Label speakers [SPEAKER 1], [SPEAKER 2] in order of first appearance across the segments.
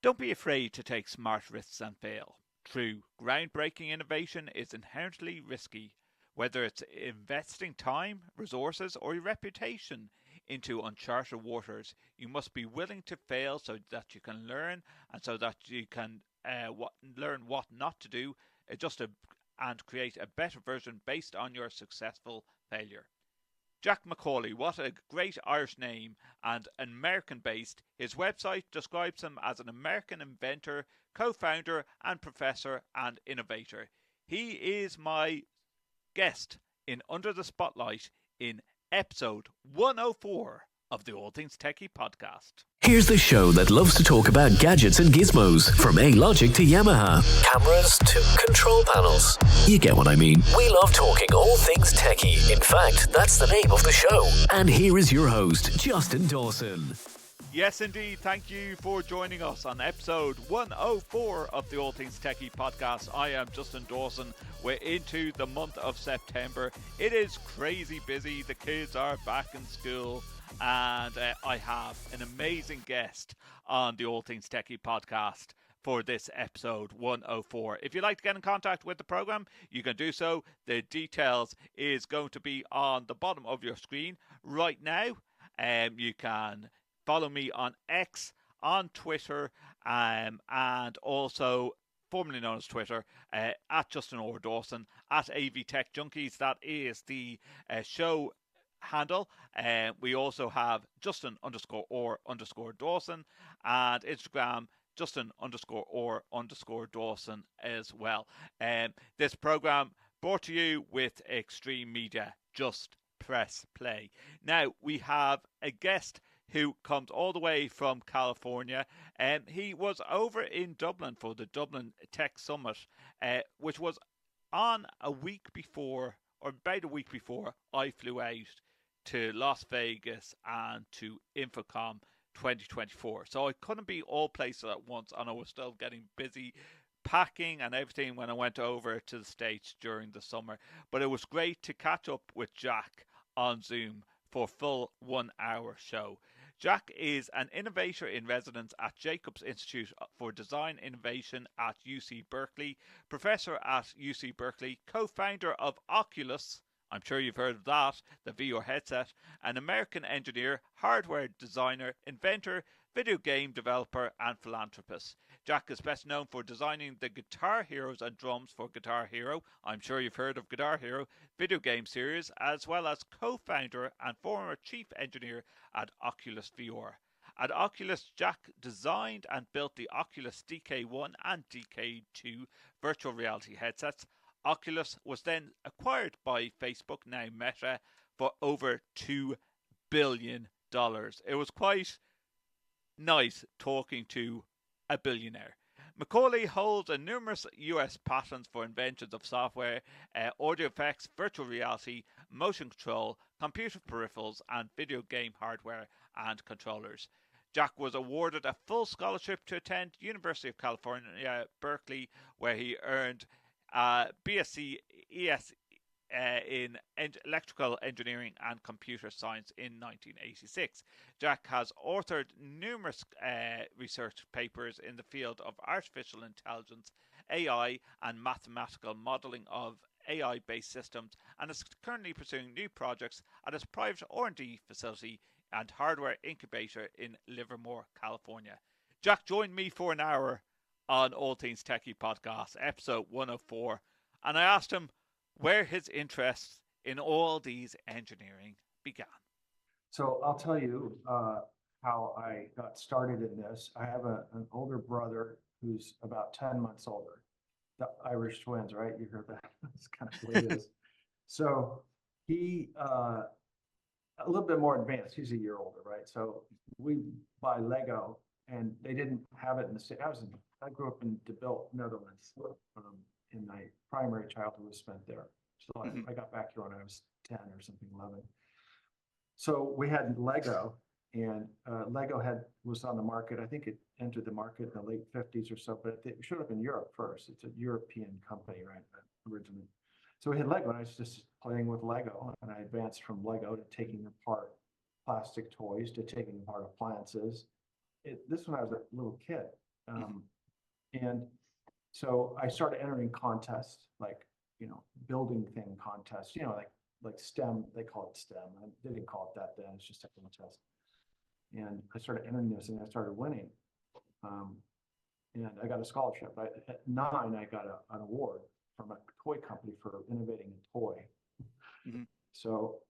[SPEAKER 1] Don't be afraid to take smart risks and fail. True, groundbreaking innovation is inherently risky. Whether it's investing time, resources, or your reputation into uncharted waters, you must be willing to fail so that you can learn and so that you can learn what not to do, and create a better version based on your successful failure. Jack McCauley, what a great Irish name, and American based. His website describes him as an American inventor, co founder, and professor and innovator. He is my guest in Under the Spotlight in episode 104 of the All Things Techie podcast.
[SPEAKER 2] Here's the show that loves to talk about gadgets and gizmos, from A-Logic to Yamaha, cameras to control panels. You get what I mean. We love talking all things techie. In fact, that's the name of the show. And here is your host, Justin Dawson.
[SPEAKER 1] Yes, indeed. Thank you for joining us on episode 104 of the All Things Techie podcast. I am Justin Dawson. We're into the month of September. It is crazy busy. The kids are back in school. And I have an amazing guest on the All Things Techie podcast for this episode 104. If you'd like to get in contact with the program, you can do so. The details is going to be on the bottom of your screen right now. You can follow me on X, on Twitter, and also formerly known as Twitter, at Justin Orr Dawson, at AV Tech Junkies. That is the show handle. We also have Justin_Orr_Dawson, and Instagram Justin_Orr_Dawson as well. This program brought to you with Extreme Media. Just press play. Now we have a guest who comes all the way from California, and he was over in Dublin for the Dublin Tech Summit, which was on a week before, or about a week before, I flew out to Las Vegas and to Infocom 2024. So I couldn't be all places at once, and I was still getting busy packing and everything when I went over to the States during the summer. But it was great to catch up with Jack on Zoom for a full 1 hour show. Jack is an innovator in residence at Jacobs Institute for Design Innovation at UC Berkeley, professor at UC Berkeley, co-founder of Oculus. I'm sure you've heard of that, the VR headset, an American engineer, hardware designer, inventor, video game developer, and philanthropist. Jack is best known for designing the Guitar Heroes and drums for Guitar Hero. I'm sure you've heard of Guitar Hero video game series, as well as co-founder and former chief engineer at Oculus VR. At Oculus, Jack designed and built the Oculus DK1 and DK2 virtual reality headsets. Oculus was then acquired by Facebook, now Meta, for over $2 billion. It was quite nice talking to a billionaire. McCauley holds numerous US patents for inventions of software, audio effects, virtual reality, motion control, computer peripherals, and video game hardware and controllers. Jack was awarded a full scholarship to attend University of California, Berkeley, where he earned BSc ES in electrical engineering and computer science in 1986. Jack has authored numerous research papers in the field of artificial intelligence, AI, and mathematical modeling of AI-based systems, and is currently pursuing new projects at his private R&D facility and hardware incubator in Livermore, California. Jack joined me for an hour on All Things Techie Podcast, episode 104, and I asked him where his interest in all these engineering began.
[SPEAKER 3] So I'll tell you how I got started in this. I have an older brother who's about 10 months older. The Irish twins, right? You heard that? That's kind of what it is. So he, a little bit more advanced. He's a year older, right? So we buy Lego, and they didn't have it in the state. I grew up in De Bilt, Netherlands, and my primary childhood was spent there. So I got back here when I was 10 or something, 11. So we had Lego, and Lego was on the market. I think it entered the market in the late 50s or so, but it showed up in Europe first. It's a European company, right, originally. So we had Lego, and I was just playing with Lego, and I advanced from Lego to taking apart plastic toys to taking apart appliances. This when I was a little kid. And so I started entering contests, like, building thing contests, like STEM, they call it STEM. They didn't call it that then, it's just a contest. And I started entering this and I started winning. And I got a scholarship. At 9, I got an award from a toy company for innovating a toy.
[SPEAKER 1] Mm-hmm.
[SPEAKER 3] So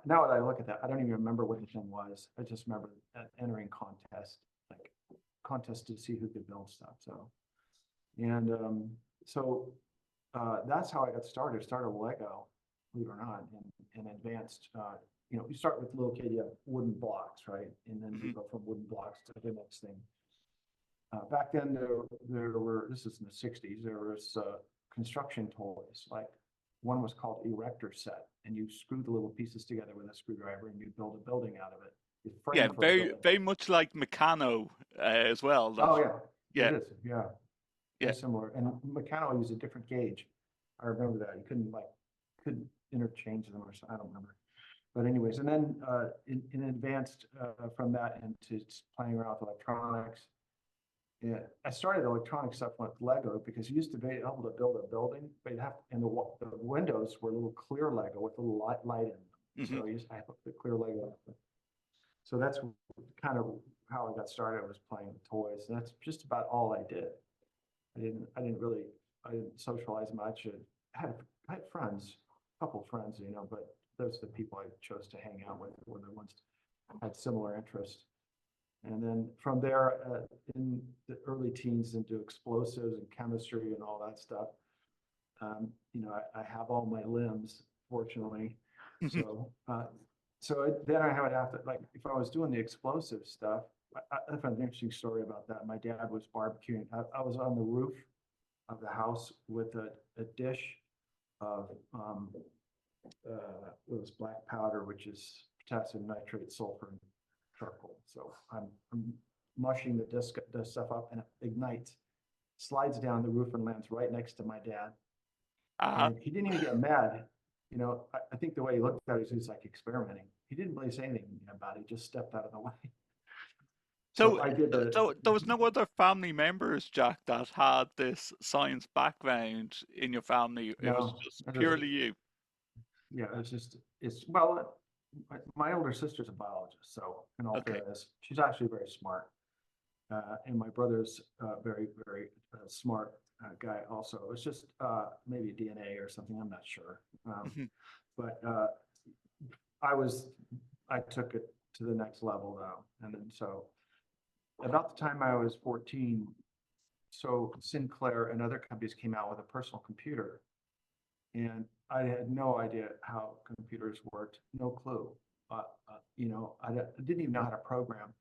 [SPEAKER 3] now that I look at that, I don't even remember what the thing was. I just remember entering contests to see who could build stuff. So that's how I got started. Started Lego, believe it or not, and advanced. You start with little kid, you have wooden blocks, right? And then you go from wooden blocks to the next thing. Back then, there were, this is in the 60s, there was construction toys. Like one was called Erector Set, and you screw the little pieces together with a screwdriver and you build a building out of it.
[SPEAKER 1] Yeah, very much like Meccano as well.
[SPEAKER 3] Oh yeah,
[SPEAKER 1] yeah,
[SPEAKER 3] it is. Yeah, very similar. And Meccano used a different gauge. I remember that you couldn't interchange them, or I don't remember. But anyways, and then in advanced from that into playing around with electronics. Yeah, I started electronic stuff with Lego because you used to be able to build a building, but and the windows were a little clear Lego with a little light in them. So I put the clear Lego. So that's kind of how I got started. I was playing with toys, and that's just about all I did. I didn't socialize much. I had friends, a couple of friends, but those are the people I chose to hang out with, were the ones that had similar interests. And then from there, in the early teens, into explosives and chemistry and all that stuff. I have all my limbs, fortunately. So then I would have to, like, if I was doing the explosive stuff, I found an interesting story about that. My dad was barbecuing. I was on the roof of the house with a dish of it was black powder, which is potassium nitrate, sulfur, and charcoal. So I'm mushing the stuff up, and it ignites, slides down the roof, and lands right next to my dad. And he didn't even get mad. I think the way he looked at it is he's like experimenting. He didn't really say anything about it. He just stepped out of the way.
[SPEAKER 1] So there was no other family members, Jack, that had this science background in your family. It was just purely you.
[SPEAKER 3] Yeah, my older sister's a biologist, so in all fairness, she's actually very smart. And my brother's very, very smart guy also. It's just maybe DNA or something, I'm not sure. But I took it to the next level though. And then so about the time I was 14, so Sinclair and other companies came out with a personal computer. And I had no idea how computers worked, no clue. I didn't even know how to program.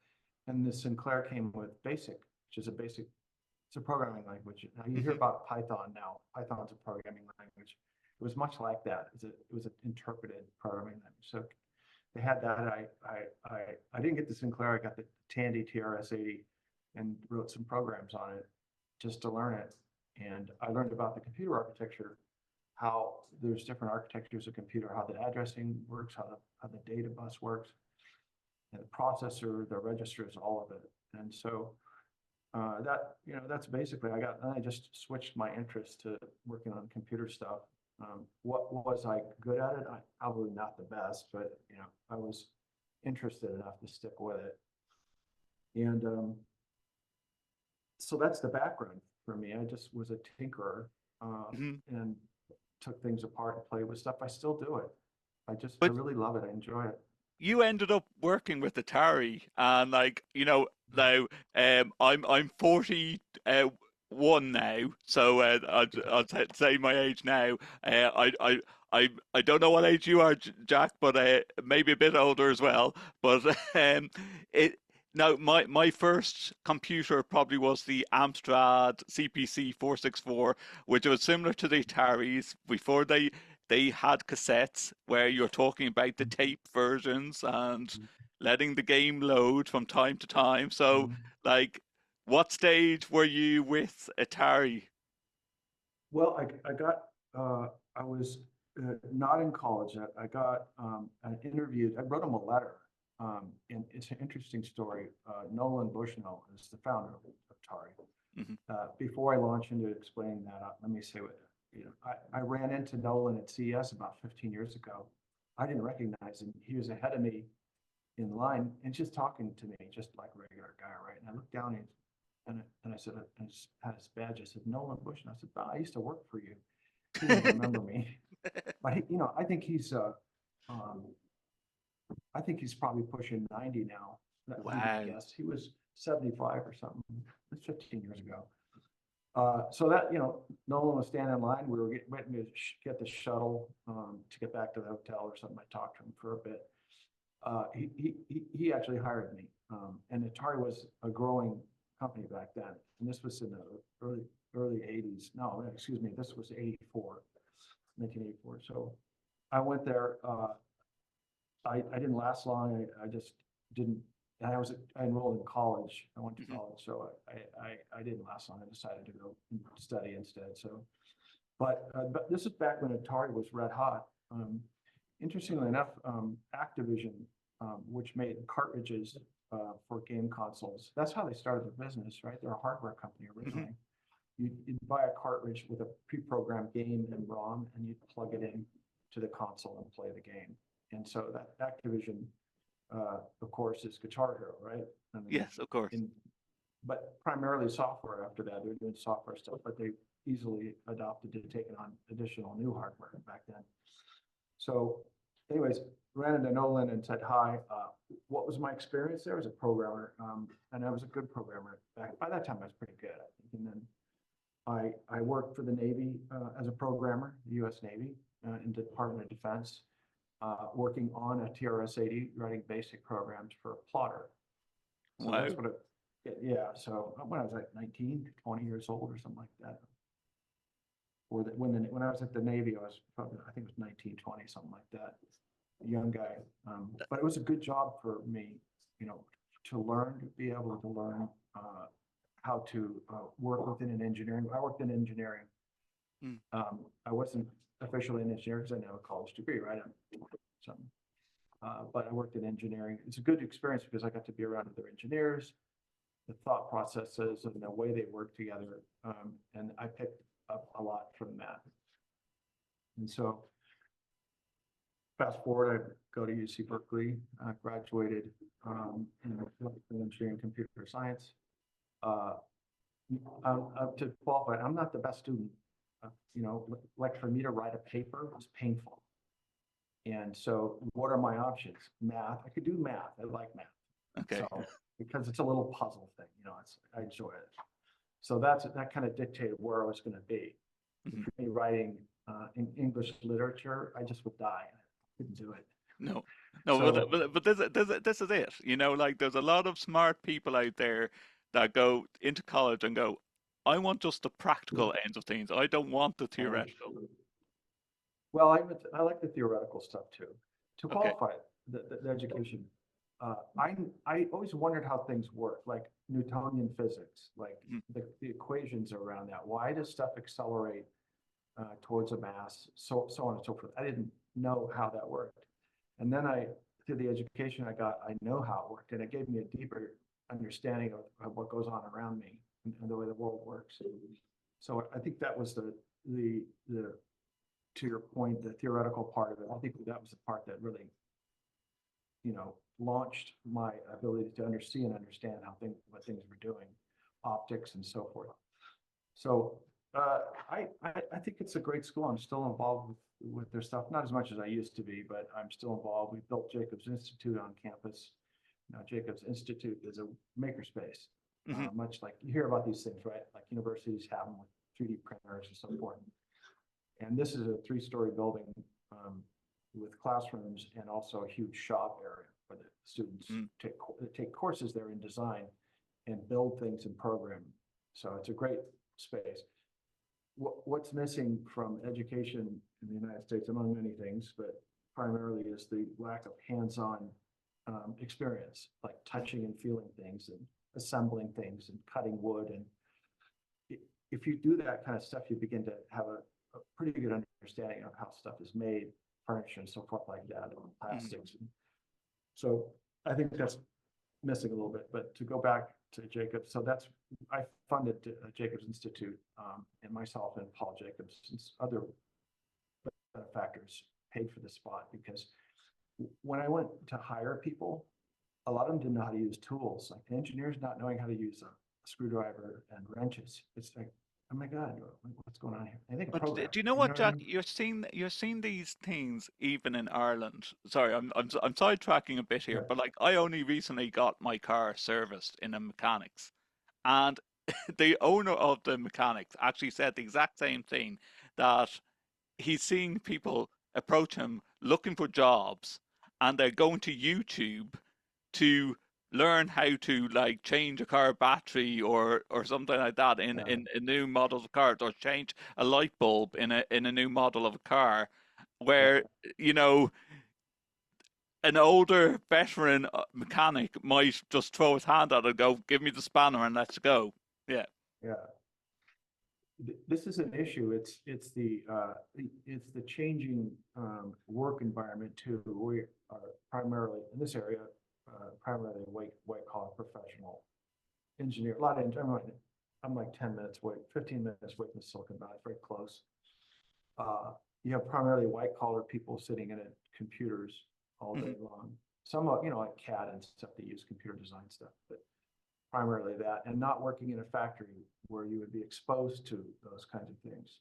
[SPEAKER 3] And the Sinclair came with BASIC, which is it's a programming language. Now you hear about Python now. Python's a programming language. It was much like that. It was an interpreted programming language. So they had that. I didn't get the Sinclair. I got the Tandy TRS-80 and wrote some programs on it just to learn it. And I learned about the computer architecture, how there's different architectures of computer, how the addressing works, how the data bus works, and the processor, the registers, all of it. And so that's basically I just switched my interest to working on computer stuff. What was I good at it? Probably not the best, but I was interested enough to stick with it. And so that's the background for me. I just was a tinkerer and took things apart and played with stuff. I still do it. I really love it. I enjoy it.
[SPEAKER 1] You ended up working with Atari, and now I'm 41 now, so I'll say my age now. I don't know what age you are, Jack, but maybe a bit older as well. But now my first computer probably was the Amstrad CPC 464, which was similar to the Ataris before they had cassettes where you're talking about the tape versions and letting the game load from time to time. So, what stage were you with Atari?
[SPEAKER 3] Well, I was not in college yet. I got interviewed. I wrote him a letter. And it's an interesting story. Nolan Bushnell is the founder of Atari. before I launch into explaining that, let me say what, I ran into Nolan at CES about 15 years ago. I didn't recognize him. He was ahead of me in line and just talking to me, just like a regular guy, right? And I looked down and I said, I just had his badge. I said, Nolan Bush. And I said, I used to work for you. He didn't remember me. But, I think he's probably pushing 90 now.
[SPEAKER 1] Wow.
[SPEAKER 3] Yes, he was 75 or something. That's 15 years ago. So that, Nolan was standing in line. We were waiting to get the shuttle to get back to the hotel or something. I talked to him for a bit. He actually hired me. And Atari was a growing company back then. And this was in the early 80s. No, excuse me. This was 1984. So I went there. I didn't last long. I just didn't. And I enrolled in college. I went to college, so I didn't last long. I decided to go study instead. So, but this is back when Atari was red hot. Interestingly enough, Activision, which made cartridges for game consoles, that's how they started the business, right? They're a hardware company originally. You'd buy a cartridge with a pre-programmed game and ROM, and you'd plug it in to the console and play the game. And so that Activision, of course, is Guitar Hero, right? I mean,
[SPEAKER 1] yes, of course.
[SPEAKER 3] But primarily software after that. They're doing software stuff, but they easily adopted to taking on additional new hardware back then. So anyways, ran into Nolan and said hi. What was my experience there as a programmer? And I was a good programmer. By that time, I was pretty good, I think. And then I worked for the Navy as a programmer, the U.S. Navy, in the Department of Defense. Working on a TRS-80, writing basic programs for a plotter. So
[SPEAKER 1] wow.
[SPEAKER 3] That's what so when I was like 19, 20 years old or something like that. Or when I was at the Navy, I think it was 19, 20, something like that. A young guy. But it was a good job for me, to be able to learn how to work within an engineering. I worked in engineering. I wasn't officially an engineer because I didn't have a college degree, right? But I worked in engineering. It's a good experience because I got to be around other engineers, the thought processes and the way they work together. And I picked up a lot from that. And so fast forward, I go to UC Berkeley, graduated in engineering and computer science. To qualify, I'm not the best student. Like for me to write a paper was painful. And so what are my options? Math. I could do math. I like math.
[SPEAKER 1] Okay.
[SPEAKER 3] So, because it's a little puzzle thing, I enjoy it. So that kind of dictated where I was going to be. For me, writing in English literature, I just would die. I couldn't do it.
[SPEAKER 1] No,
[SPEAKER 3] So,
[SPEAKER 1] but this is it. Like there's a lot of smart people out there that go into college and go, I want just the practical ends of things. I don't want the theoretical.
[SPEAKER 3] Well, I like the theoretical stuff too. To
[SPEAKER 1] Okay.
[SPEAKER 3] qualify the education, I always wondered how things work, like Newtonian physics, like the equations around that. Why does stuff accelerate towards a mass, so on and so forth? I didn't know how that worked. And then through the education I got, I know how it worked, and it gave me a deeper understanding of what goes on around me and the way the world works. So I think that was the to your point, the theoretical part of it. I think that was the part that really, launched my ability to understand what things were doing, optics and so forth. So I think it's a great school. I'm still involved with their stuff, not as much as I used to be, but I'm still involved. We built Jacobs Institute on campus. Now, Jacobs Institute is a makerspace, much like you hear about these things, right? Like universities have them with 3D printers and so forth. And this is a 3-story building with classrooms and also a huge shop area where the students take courses there in design and build things in programming. So it's a great space. What's missing from education in the United States, among many things, but primarily is the lack of hands-on experience, like touching and feeling things and assembling things and cutting wood. And if you do that kind of stuff, you begin to have a pretty good understanding of how stuff is made, furniture and so forth like that, and plastics. So I think that's missing a little bit. But to go back to Jacobs. So I funded Jacobs Institute, and myself and Paul Jacobs and other benefactors paid for the spot, because when I went to hire people, a lot of them didn't know how to use tools, like engineers not knowing how to use a screwdriver and wrenches. It's like, oh my God, what's going on here? I think
[SPEAKER 1] But
[SPEAKER 3] program,
[SPEAKER 1] do you know
[SPEAKER 3] you know
[SPEAKER 1] what,
[SPEAKER 3] what I
[SPEAKER 1] Jack?
[SPEAKER 3] mean?
[SPEAKER 1] You're seeing these things even in Ireland. Sorry, I'm sidetracking a bit here,
[SPEAKER 3] Yeah.
[SPEAKER 1] but like I only recently got my car serviced in a mechanics, and the owner of the mechanics actually said the exact same thing, that he's seeing people approach him looking for jobs, and they're going to YouTube to learn how to like change a car battery or something like that
[SPEAKER 3] Yeah.
[SPEAKER 1] in new models of cars, or change a light bulb in a new model of a car,
[SPEAKER 3] Yeah.
[SPEAKER 1] where you know an older veteran mechanic might just throw his hand out and go, give me the spanner and let's go. Yeah.
[SPEAKER 3] Yeah. This is an issue. It's the changing work environment too. We are primarily in this area, primarily white collar professional engineer. A lot of I'm like 10 minutes away, 15 minutes away from Silicon Valley, very close. You have primarily white collar people sitting in computers all day long. Some like CAD and stuff, they use computer design stuff, but primarily that, and not working in a factory where you would be exposed to those kinds of things.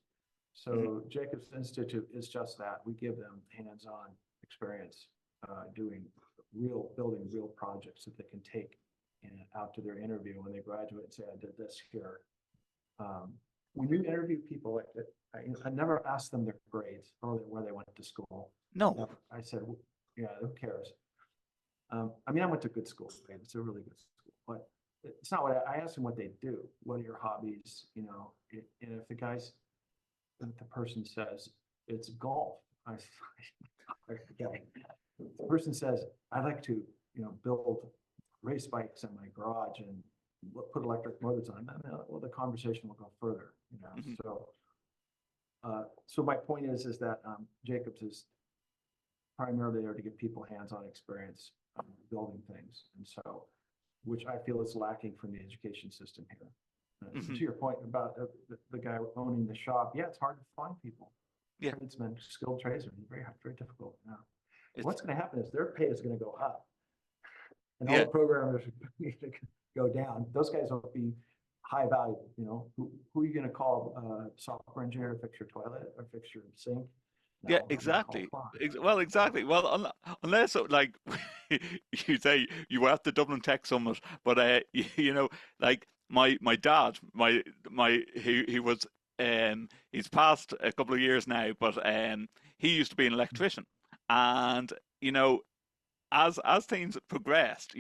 [SPEAKER 3] So Jacobs Institute is just that. We give them hands-on experience building real projects that they can take out to their interview when they graduate and say, I did this here. When you interview people like that, I never asked them their grades or where they went to school.
[SPEAKER 1] No.
[SPEAKER 3] I said, yeah, who cares? I mean, I went to good school, right? It's a really good school, but it's not what I asked them what they do. What are your hobbies? And if the person says it's golf, okay. The person says, I'd like to, build race bikes in my garage and put electric motors on them. Well, the conversation will go further, So my point is that Jacobs is primarily there to give people hands-on experience building things, and so which I feel is lacking from the education system here. To your point about the guy owning the shop, yeah, it's hard to find people.
[SPEAKER 1] Yeah.
[SPEAKER 3] Tradesmen, skilled tradesmen, very difficult now. What's
[SPEAKER 1] It's,
[SPEAKER 3] going to happen is their pay is going to go up, and all
[SPEAKER 1] yeah.
[SPEAKER 3] the programmers are going to go down. Those guys will be high value. Who are you going to call? Software engineer to fix your toilet or fix your sink? No,
[SPEAKER 1] Yeah,
[SPEAKER 3] I'm gonna call
[SPEAKER 1] exactly.
[SPEAKER 3] Klein.
[SPEAKER 1] Well, exactly. Well, unless like you say you were at the Dublin Tech Summit, but like my dad, he was he's passed a couple of years now, but he used to be an electrician, and as things progressed,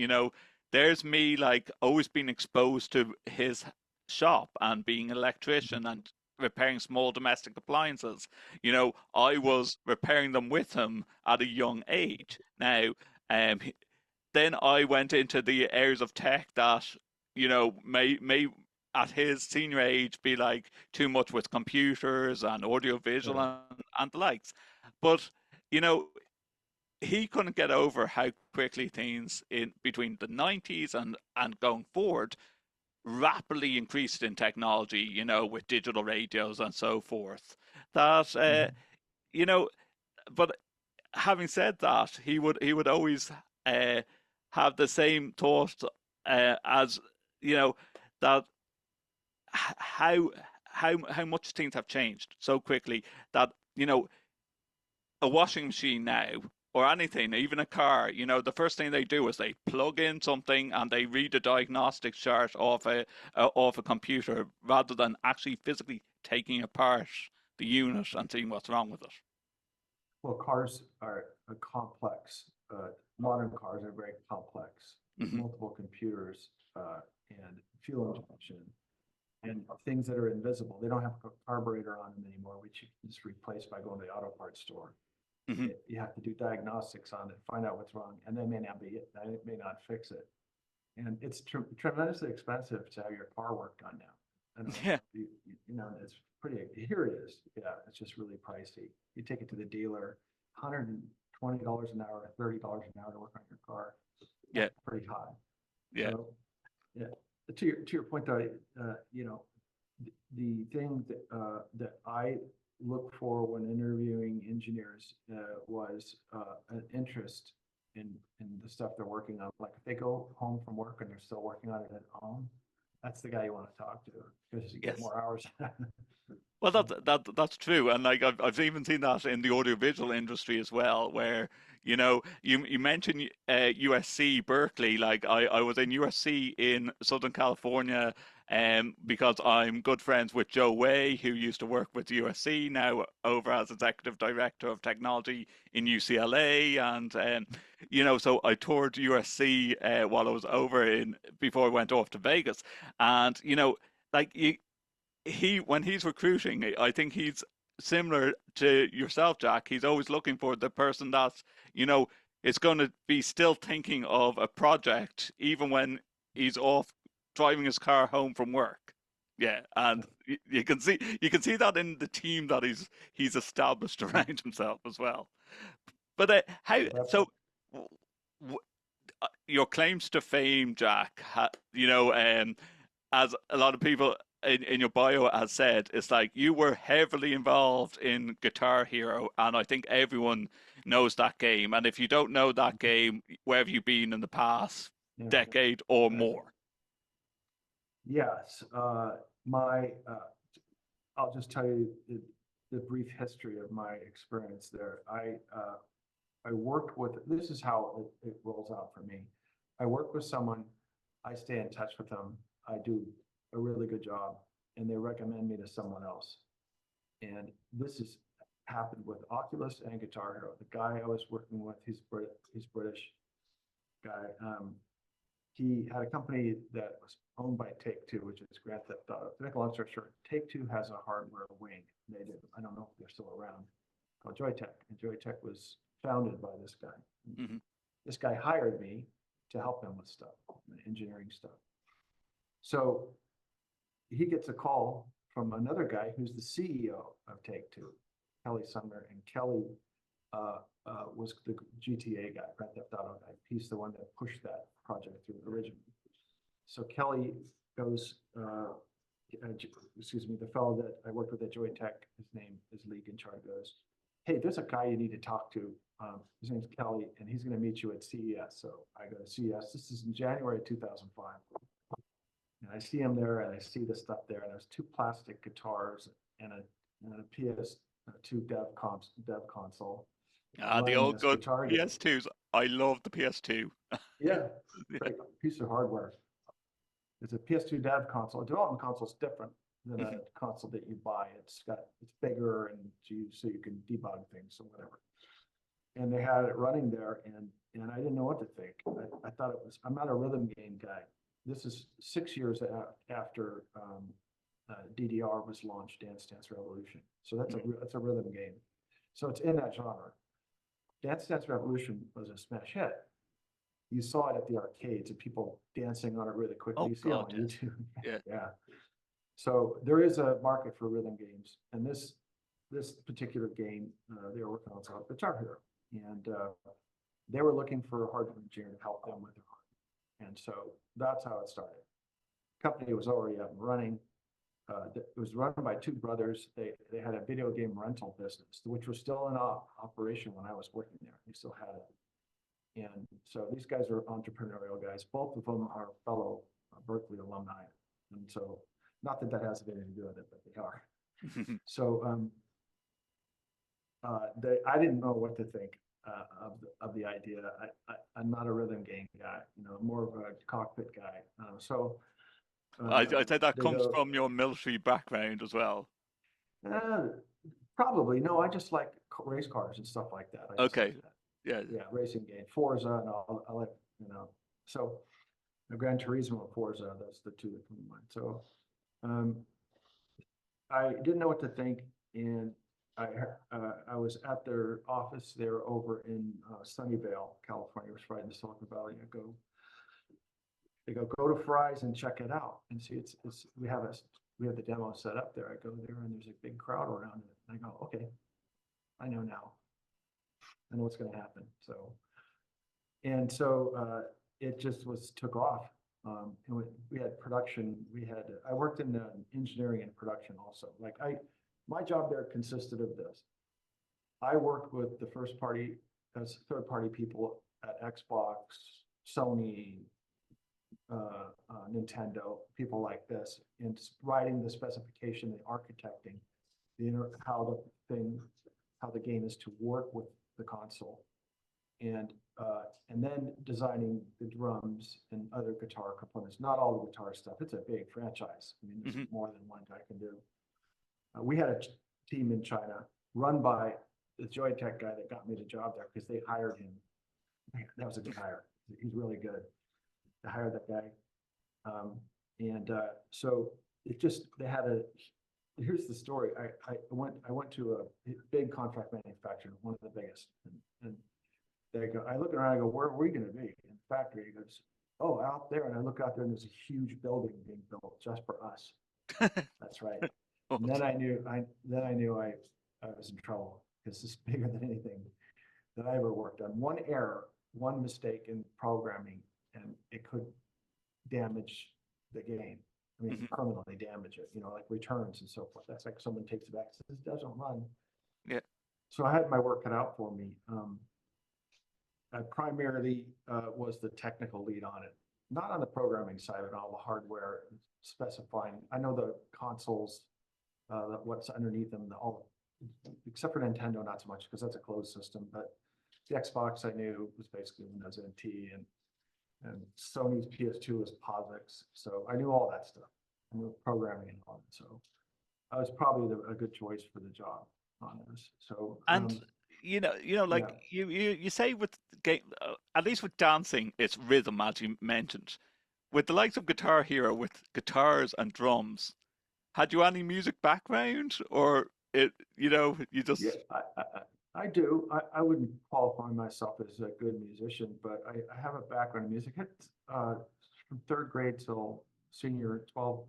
[SPEAKER 1] there's me like always being exposed to his shop and being an electrician and repairing small domestic appliances. I was repairing them with him at a young age. Now, then I went into the areas of tech that, may at his senior age be like too much with computers and audio visual
[SPEAKER 3] Yeah.
[SPEAKER 1] and the likes. But, you know, he couldn't get over how quickly things in between the 90s and going forward rapidly increased in technology, with digital radios and so forth. That you know, but having said that, he would always have the same thought as that how much things have changed so quickly that a washing machine now or anything, even a car, the first thing they do is they plug in something and they read a diagnostic chart off a computer rather than actually physically taking apart the unit and seeing what's wrong with it.
[SPEAKER 3] Well, cars are a complex. Modern cars are very complex. Multiple computers and fuel injection and things that are invisible. They don't have a carburetor on them anymore, which is replaced by going to the auto parts store. You have to do diagnostics on it, find out what's wrong, and that may not be it. It may not fix it. And it's tremendously expensive to have your car work done now. And
[SPEAKER 1] Yeah.
[SPEAKER 3] It's pretty, here it is. Yeah, it's just really pricey. You take it to the dealer, $120 an hour, $30 an hour to work on your car.
[SPEAKER 1] Yeah.
[SPEAKER 3] That's pretty high.
[SPEAKER 1] Yeah.
[SPEAKER 3] So, yeah. to your point, though, you know, the thing that I look for when interviewing engineers was an interest in the stuff they're working on. Like if they go home from work and they're still working on it at home, that's the guy you want to talk to because you get
[SPEAKER 1] Yes.
[SPEAKER 3] more hours.
[SPEAKER 1] Well, that's true, and like I've even seen that in the audiovisual industry as well, where you mentioned USC Berkeley. Like I was in USC in Southern California, because I'm good friends with Joe Way, who used to work with USC, now over as executive director of technology in UCLA, and so I toured USC while I was over in before I went off to Vegas, and like when he's recruiting, I think he's similar to yourself, Jack. He's always looking for the person that, you know, is going to be still thinking of a project even when he's off driving his car home from work. Yeah, and you can see that in the team that he's established around himself as well. But how
[SPEAKER 3] That's
[SPEAKER 1] so? w- your claims to fame, Jack, as a lot of people in your bio has said, it's like you were heavily involved in Guitar Hero, and I think everyone knows that game. And if you don't know that game, where have you been in the past
[SPEAKER 3] yeah.
[SPEAKER 1] decade or more?
[SPEAKER 3] Yes. My I'll just tell you the brief history of my experience there. I worked with, this is how it rolls out for me. I work with someone, I stay in touch with them, I do a really good job, and they recommend me to someone else. And this has happened with Oculus and Guitar Hero. The guy I was working with, he's British guy. He had a company that was owned by Take-Two, which is Grand Theft Auto. To make a long story short, Take-Two has a hardware wing. They did, I don't know if they're still around, called Joytech. And Joytech was founded by this guy.
[SPEAKER 1] Mm-hmm.
[SPEAKER 3] This guy hired me to help him with stuff, engineering stuff. So he gets a call from another guy who's the CEO of Take-Two, Kelly Sumner, and Kelly was the GTA guy, Grand Theft Auto guy. He's the one that pushed that project through originally. So Kelly goes, excuse me, the fellow that I worked with at Joytech, his name is Lee Ginchard, goes, hey, there's a guy you need to talk to. His name's Kelly, and he's going to meet you at CES. So I go to CES. This is in January 2005. And I see him there, and I see the stuff there, and there's two plastic guitars and a PS2 dev console.
[SPEAKER 1] The old good
[SPEAKER 3] guitar.
[SPEAKER 1] PS2s. I love the PS2.
[SPEAKER 3] Yeah, great piece of hardware. It's a PS2 dev console. A development console is different than a console that you buy. It's bigger and so you can debug things or whatever. And they had it running there, and I didn't know what to think. I thought it was. I'm not a rhythm game guy. This is 6 years after DDR was launched, Dance Dance Revolution. So that's a rhythm game. So it's in that genre. Dance Dance Revolution was a smash hit. You saw it at the arcades and people dancing on it really quickly.
[SPEAKER 1] Oh,
[SPEAKER 3] you see it on YouTube.
[SPEAKER 1] Yeah.
[SPEAKER 3] Yeah. So there is a market for rhythm games, and this particular game they were working on called Guitar Hero, and they were looking for a hardware engineer to help them with their hardware, and so that's how it started. The company was already up and running. It was run by two brothers. They had a video game rental business, which was still in operation when I was working there. They still had it. And so these guys are entrepreneurial guys. Both of them are fellow Berkeley alumni. And so, not that has anything to do with it, but they are. So I didn't know what to think of the idea. I'm not a rhythm game guy, more of a cockpit guy.
[SPEAKER 1] I said that comes from your military background as well.
[SPEAKER 3] Probably. No, I just like race cars and stuff like that.
[SPEAKER 1] Okay. Yeah.
[SPEAKER 3] Yeah, racing game, Forza, and I like, so Gran Turismo and Forza, that's the two that come to mind. So I didn't know what to think, and I was at their office there over in Sunnyvale, California, which is right in the Silicon Valley. They go to Fry's and check it out and see we have the demo set up there. I go there and there's a big crowd around it. And I go, okay, I know now. I know what's going to happen. So it just took off. And we had production, I worked in engineering and production also. My job there consisted of this. I worked with the third party people at Xbox, Sony, Nintendo, people like this, and writing the specification, the architecting, how the game is to work with the console, and then designing the drums and other guitar components. Not all the guitar stuff. It's a big franchise. I mean, there's more than one guy can do. We had a team in China run by the Joytech guy that got me the job there because they hired him. That was a good hire. He's really good. They hired that guy. So here's the story. I went to a big contract manufacturer, one of the biggest. And I look around, I go, where are we going to be? In the factory, he goes, oh, out there. And I look out there and there's a huge building being built just for us. That's right. And then I knew I was in trouble because it's bigger than anything that I ever worked on. One error, one mistake in programming, and it could damage the game. I mean, permanently damage it, like returns and so forth. That's like someone takes it back and says, it doesn't run.
[SPEAKER 1] Yeah.
[SPEAKER 3] So I had my work cut out for me. I primarily was the technical lead on it, not on the programming side and all the hardware specifying. I know the consoles, what's underneath them, except for Nintendo, not so much because that's a closed system. But the Xbox I knew was basically Windows NT, and Sony's PS2 was POSIX. So I knew all that stuff. I knew programming and all that. So I was probably a good choice for the job on this. So
[SPEAKER 1] and you say with game, at least with dancing, it's rhythm, as you mentioned. With the likes of Guitar Hero, with guitars and drums, had you any music background, or you just?
[SPEAKER 3] Yeah, I do. I wouldn't qualify myself as a good musician, but I have a background in music. It's, from third grade till senior, 12,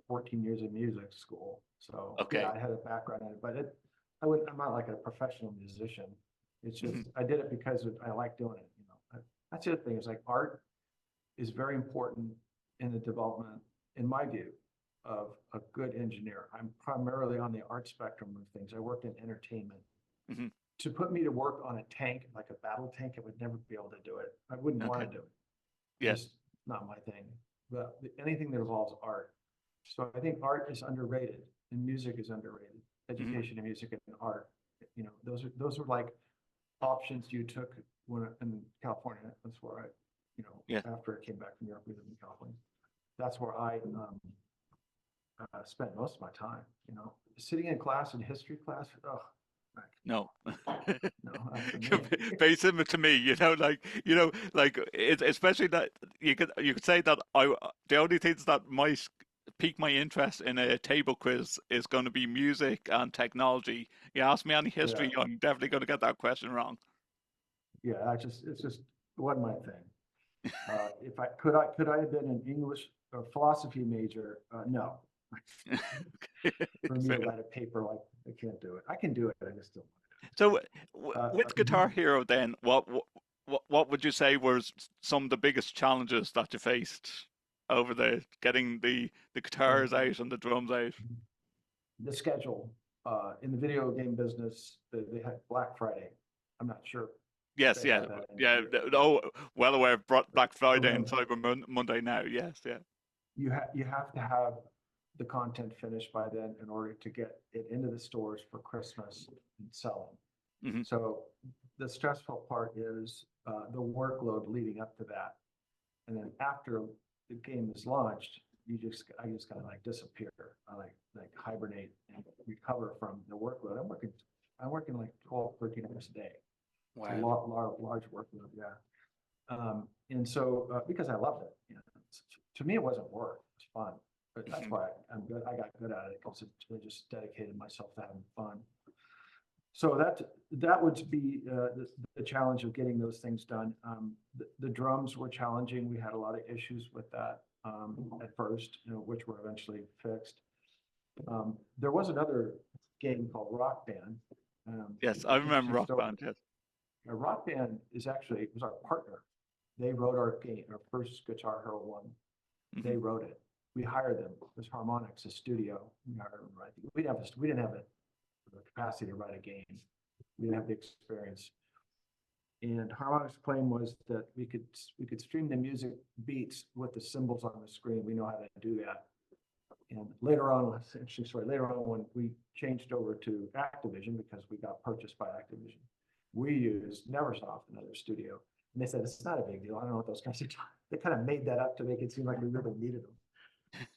[SPEAKER 3] 14 years in music school. So
[SPEAKER 1] Okay.
[SPEAKER 3] yeah, I had a background in it, but I'm not like a professional musician. It's just I did it because I like doing it. That's the other thing is like art is very important in the development, in my view, of a good engineer. I'm primarily on the art spectrum of things. I worked in entertainment. To put me to work on a tank, like a battle tank, I would never be able to do it. I wouldn't want to do it.
[SPEAKER 1] Yes.
[SPEAKER 3] It's not my thing. But anything that involves art. So I think art is underrated and music is underrated. Education in music and art. Those are like options you took when in California. That's where after I came back from Europe, we lived in California. That's where I spent most of my time, sitting in class, in history class. Oh,
[SPEAKER 1] no,
[SPEAKER 3] no,
[SPEAKER 1] very similar to me. Especially that you could say that the only things that might pique my interest in a table quiz is going to be music and technology. You ask me any history, I'm definitely going to get that question wrong.
[SPEAKER 3] Yeah, it wasn't my thing. Could I have been an English or philosophy major? No. For me to write a paper, like I can't do it. I can do it, I just don't want
[SPEAKER 1] to. So with Guitar Hero, then what would you say was some of the biggest challenges that you faced over getting the guitars out and the drums out?
[SPEAKER 3] The schedule in the video game business, they had Black Friday. I'm not sure.
[SPEAKER 1] Yes, yeah. Oh, well aware of Black Friday and Cyber Monday now. Yes, yeah.
[SPEAKER 3] You have to have the content finished by then in order to get it into the stores for Christmas and selling. So the stressful part is the workload leading up to that. And then after the game is launched, I just kind of like disappear. I like hibernate and recover from the workload. I'm working like 12, 13 hours a day. Wow. It's a large workload, yeah. And so because I loved it, to me it wasn't work, it was fun. But that's why I'm good. I got good at it because I just dedicated myself to having fun. So that would be the challenge of getting those things done. The drums were challenging. We had a lot of issues with that at first, which were eventually fixed. There was another game called Rock Band.
[SPEAKER 1] Yes, I remember Rock Band. Yes,
[SPEAKER 3] Rock Band was our partner They wrote our game, our first Guitar Hero 1. They wrote it. We hired them. It was Harmonix, a studio. We hired them, right? We didn't have the capacity to write a game. We didn't have the experience. And Harmonix's claim was that we could stream the music beats with the symbols on the screen. We know how to do that. And later on, when we changed over to Activision, because we got purchased by Activision, we used Neversoft, another studio. And they said, it's not a big deal. I don't know what those guys are talking. They kind of made that up to make it seem like we really needed them.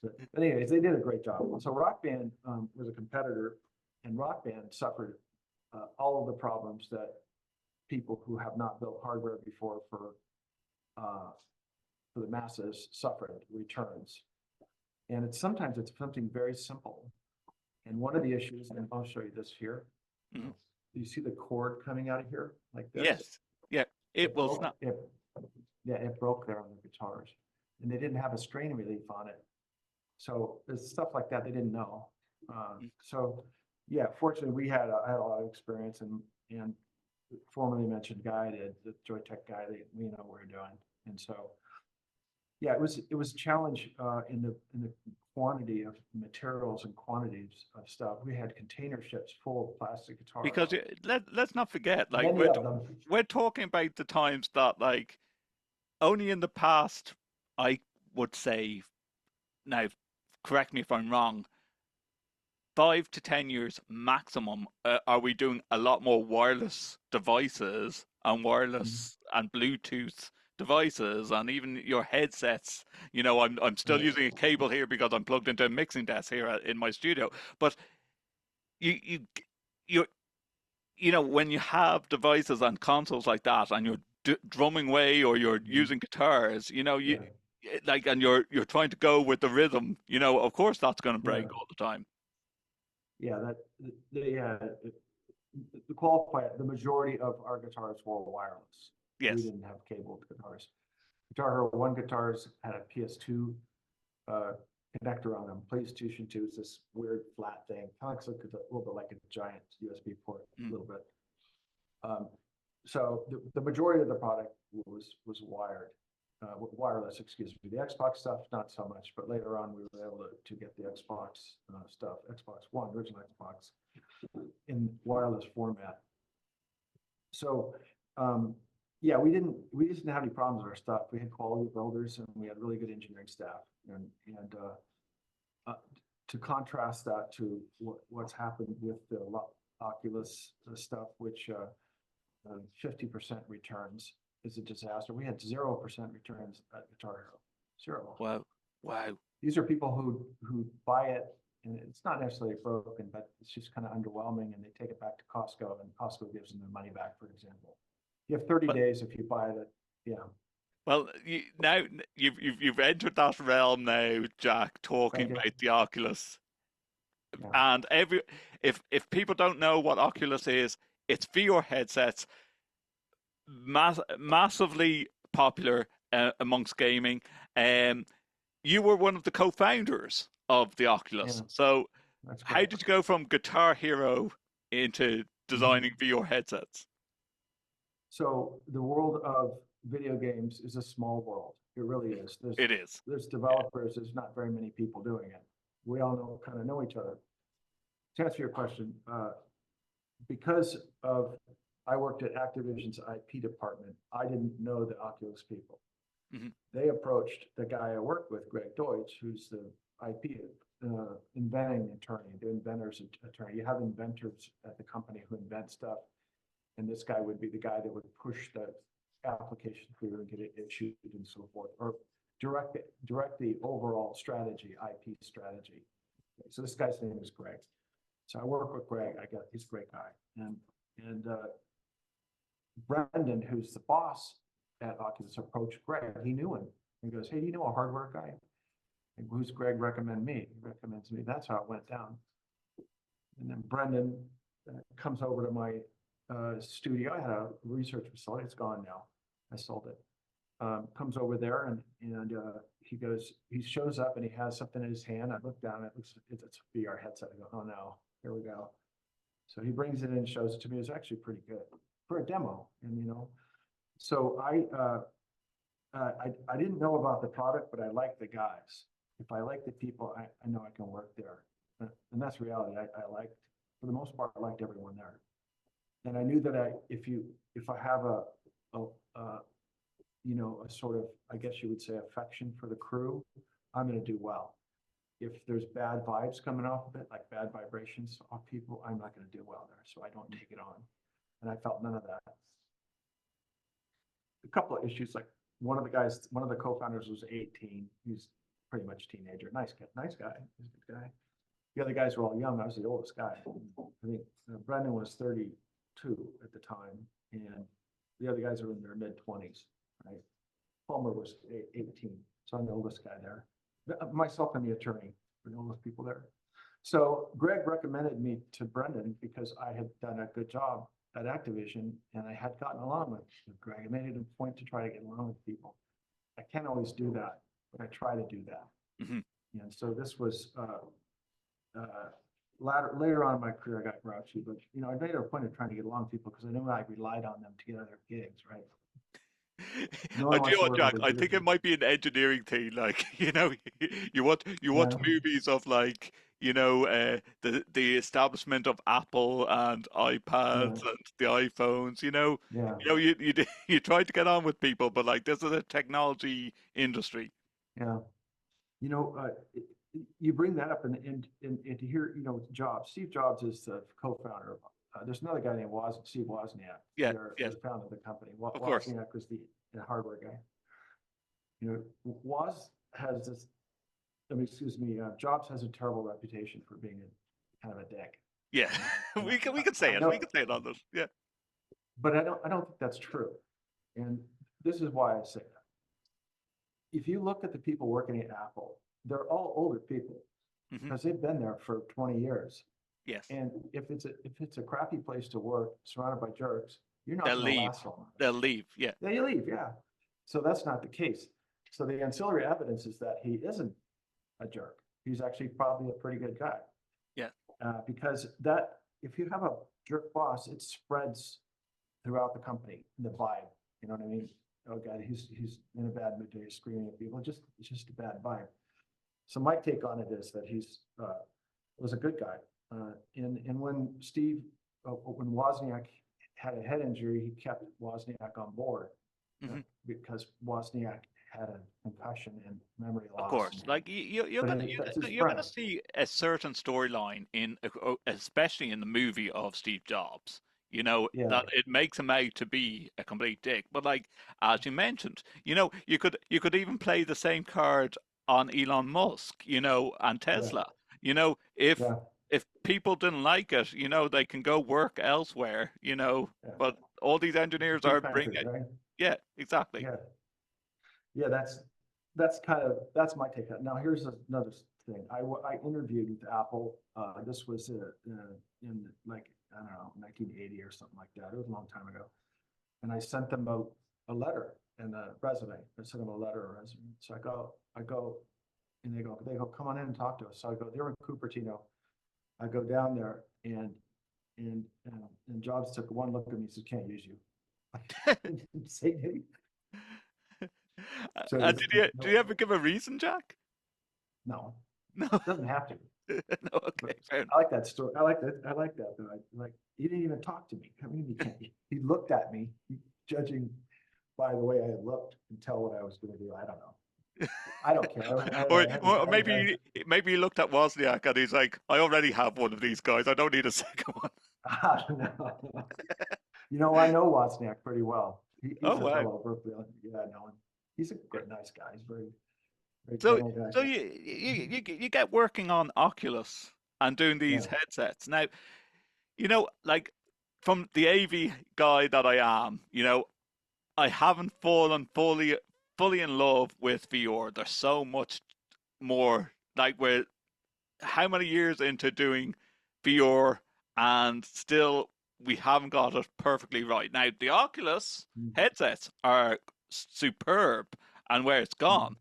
[SPEAKER 3] But anyways, they did a great job. So Rock Band was a competitor, and Rock Band suffered all of the problems that people who have not built hardware before for the masses suffered: returns. And sometimes it's something very simple. And one of the issues, and I'll show you this here. Mm-hmm. You see the cord coming out of here like this?
[SPEAKER 1] Yes. Yeah. It will snap.
[SPEAKER 3] It broke there on the guitars, and they didn't have a strain relief on it. So there's stuff like that they didn't know. So yeah, fortunately we had I had a lot of experience, and formerly mentioned guy did, the Joytech guy, we know what we're doing. And so yeah, it was a challenge in the quantity of materials and quantities of stuff. We had container ships full of plastic guitars.
[SPEAKER 1] Because let's not forget, like we're talking about the times that, like, only in the past, I would say, now correct me if I'm wrong, 5 to 10 years maximum, are we doing a lot more wireless devices and wireless and Bluetooth devices, and even your headsets. You know, I'm still using a cable here because I'm plugged into a mixing desk here in my studio. But you know, when you have devices and consoles like that, and you're drumming away or you're using guitars, you know, like, and you're trying to go with the rhythm, you know, of course that's going to break all the time.
[SPEAKER 3] Yeah, the qualifier, the majority of our guitars were wireless.
[SPEAKER 1] Yes.
[SPEAKER 3] We didn't have cabled guitars. Guitar Hero 1 guitars had a PS2 connector on them. PlayStation 2 is this weird flat thing. Kind of looks a little bit like a giant USB port, a little bit. So the majority of the product was wired, wireless, excuse me. The Xbox stuff, not so much, but later on we were able to get the Xbox stuff, Xbox One, original Xbox, in wireless format. So yeah, we just didn't have any problems with our stuff. We had quality builders, and we had really good engineering staff. And to contrast that to what's happened with the Oculus stuff, which 50% returns is a disaster. We had 0% returns at Guitar Hero. 0.
[SPEAKER 1] Wow.
[SPEAKER 3] These are people who buy it, and it's not necessarily broken, but it's just kind of underwhelming, and they take it back to Costco, and Costco gives them their money back, for example. You have 30 days if you buy it. Yeah.
[SPEAKER 1] Well, now you've entered that realm now, Jack, talking about the Oculus. Yeah. And if people don't know what Oculus is, it's VR headsets, massively popular amongst gaming. You were one of the co-founders of the Oculus. Yeah. So how did you go from Guitar Hero into designing VR headsets?
[SPEAKER 3] So the world of video games is a small world. It really is. There's developers. There's not very many people doing it. We all kind of know each other. To answer your question, because I worked at Activision's IP department, I didn't know the Oculus people. Mm-hmm. They approached the guy I worked with, Greg Deutsch, who's the IP inventing attorney, the inventor's attorney. You have inventors at the company who invent stuff. And this guy would be the guy that would push the application through and get it issued and so forth, or direct the overall strategy, IP strategy. Okay, so this guy's name is Greg. So I work with Greg. He's a great guy. And Brendan, who's the boss at Oculus, approached Greg. He knew him. He goes, "Hey, do you know a hardware guy?" And who's Greg recommend me? He recommends me. That's how it went down. And then Brendan comes over to my studio. I had a research facility. It's gone now. I sold it. Comes over there and he shows up and he has something in his hand. I look down. It's a VR headset. I go, "Oh no, here we go." So he brings it in and shows it to me. It's actually pretty good for a demo. And so I didn't know about the product, but I liked the guys. If I like the people, I know I can work there. And that's reality. I liked, for the most part, I liked everyone there. And I knew that if I have a sort of, I guess you would say, affection for the crew, I'm going to do well. If there's bad vibes coming off of it, like bad vibrations off people, I'm not going to do well there. So I don't take it on. And I felt none of that. A couple of issues, like one of the co-founders was 18. He's pretty much a teenager. Nice guy. He's a good guy. The other guys were all young. I was the oldest guy. I think Brendan was 32 at the time, and the other guys are in their mid-20s. Right? Palmer was 18, so I'm the oldest guy there. Myself and the attorney were the oldest people there. So Greg recommended me to Brendan because I had done a good job at Activision, and I had gotten along with Greg. I made it a point to try to get along with people. I can't always do that, but I try to do that.
[SPEAKER 1] Mm-hmm.
[SPEAKER 3] And so this was later on in my career, I got grouchy, but I made it a point of trying to get along with people because I knew I relied on them to get other gigs, right?
[SPEAKER 1] I do you know what, Jack? I think it might be an engineering thing. Like, you watch movies of like, the establishment of Apple and iPads and the iPhones. You try to get on with people, but like this is a technology industry.
[SPEAKER 3] Yeah, you bring that up and to hear Jobs. Steve Jobs is the co-founder. There's another guy named Steve Wozniak.
[SPEAKER 1] Yeah,
[SPEAKER 3] He founded the company.
[SPEAKER 1] Of course.
[SPEAKER 3] Wozniak was the hardware guy. Woz has this. Jobs has a terrible reputation for being kind of a dick.
[SPEAKER 1] Yeah, we can say it. We can say it on this. Yeah,
[SPEAKER 3] but I don't think that's true, and this is why I say that. If you look at the people working at Apple, they're all older people because they've been there for 20 years.
[SPEAKER 1] Yes.
[SPEAKER 3] And if it's a crappy place to work, surrounded by jerks, you're not going to last long.
[SPEAKER 1] They'll leave. Yeah.
[SPEAKER 3] They leave. Yeah. So that's not the case. So the ancillary evidence is that he isn't a jerk. He's actually probably a pretty good guy.
[SPEAKER 1] Yeah.
[SPEAKER 3] Because if you have a jerk boss, it spreads throughout the company, the vibe. You know what I mean? Oh God, he's in a bad mood today, screaming at people. It's just a bad vibe. So my take on it is that he's was a good guy. And when Wozniak had a head injury, he kept Wozniak on board because Wozniak had a concussion and memory loss.
[SPEAKER 1] Of course, like you're going to see a certain storyline especially in the movie of Steve Jobs. That it makes him out to be a complete dick. But like as you mentioned, you could even play the same card on Elon Musk, and Tesla. If people didn't like it, they can go work elsewhere, but all these engineers are bringing, right? Yeah, exactly.
[SPEAKER 3] Yeah, that's my take on it. Now here's another thing. I interviewed with Apple. This was in like, I don't know, 1980 or something like that. It was a long time ago. And I sent them a letter and a resume. I sent them a letter or resume. So I go, and they go, come on in and talk to us. So I go, they're in Cupertino. I go down there and Jobs took one look at me and said, can't use you. Say anything.
[SPEAKER 1] So did you ever give a reason, Jack?
[SPEAKER 3] No.
[SPEAKER 1] No.
[SPEAKER 3] It doesn't have to.
[SPEAKER 1] No, okay.
[SPEAKER 3] I like that story. I like that. Though. He didn't even talk to me. I mean, he looked at me, judging by the way I looked and tell what I was going to do. I don't know. I don't care.
[SPEAKER 1] or maybe he looked at Wozniak and he's like, I already have one of these guys. I don't need a second one.
[SPEAKER 3] I don't know. I know Wozniak pretty well. He's a fellow Berkeley. Yeah, I know him. He's a great, nice guy. He's very
[SPEAKER 1] so you get working on Oculus and doing these headsets. Now, like from the AV guy that I am, I haven't fallen fully in love with VR. There's so much more. Like how many years into doing VR and still we haven't got it perfectly right. Now the Oculus headsets are superb and where it's gone.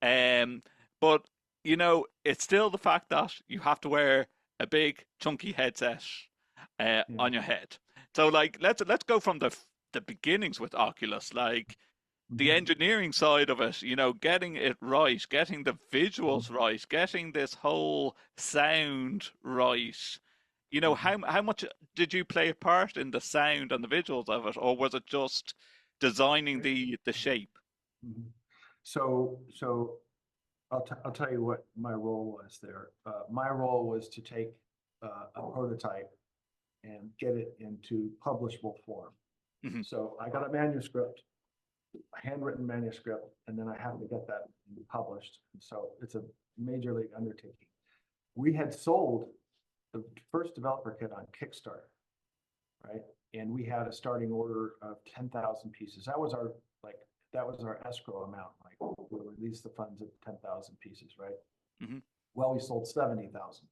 [SPEAKER 1] But it's still the fact that you have to wear a big chunky headset on your head. So like let's go from the beginnings with Oculus. Like the engineering side of it, getting it right, getting the visuals right, getting this whole sound right. How much did you play a part in the sound and the visuals of it, or was it just designing the shape?
[SPEAKER 3] Mhm. So I'll tell you what my role was there. My role was to take a prototype and get it into publishable form.
[SPEAKER 1] Hmm.
[SPEAKER 3] So I got a manuscript, a handwritten manuscript, and then I have to get that published. So it's a major league undertaking. We had sold the first developer kit on Kickstarter, right? And we had a starting order of 10,000 pieces. That was our escrow amount. Like, we'll release the funds at 10,000 pieces, right?
[SPEAKER 1] Hmm.
[SPEAKER 3] Well, we sold 70,000,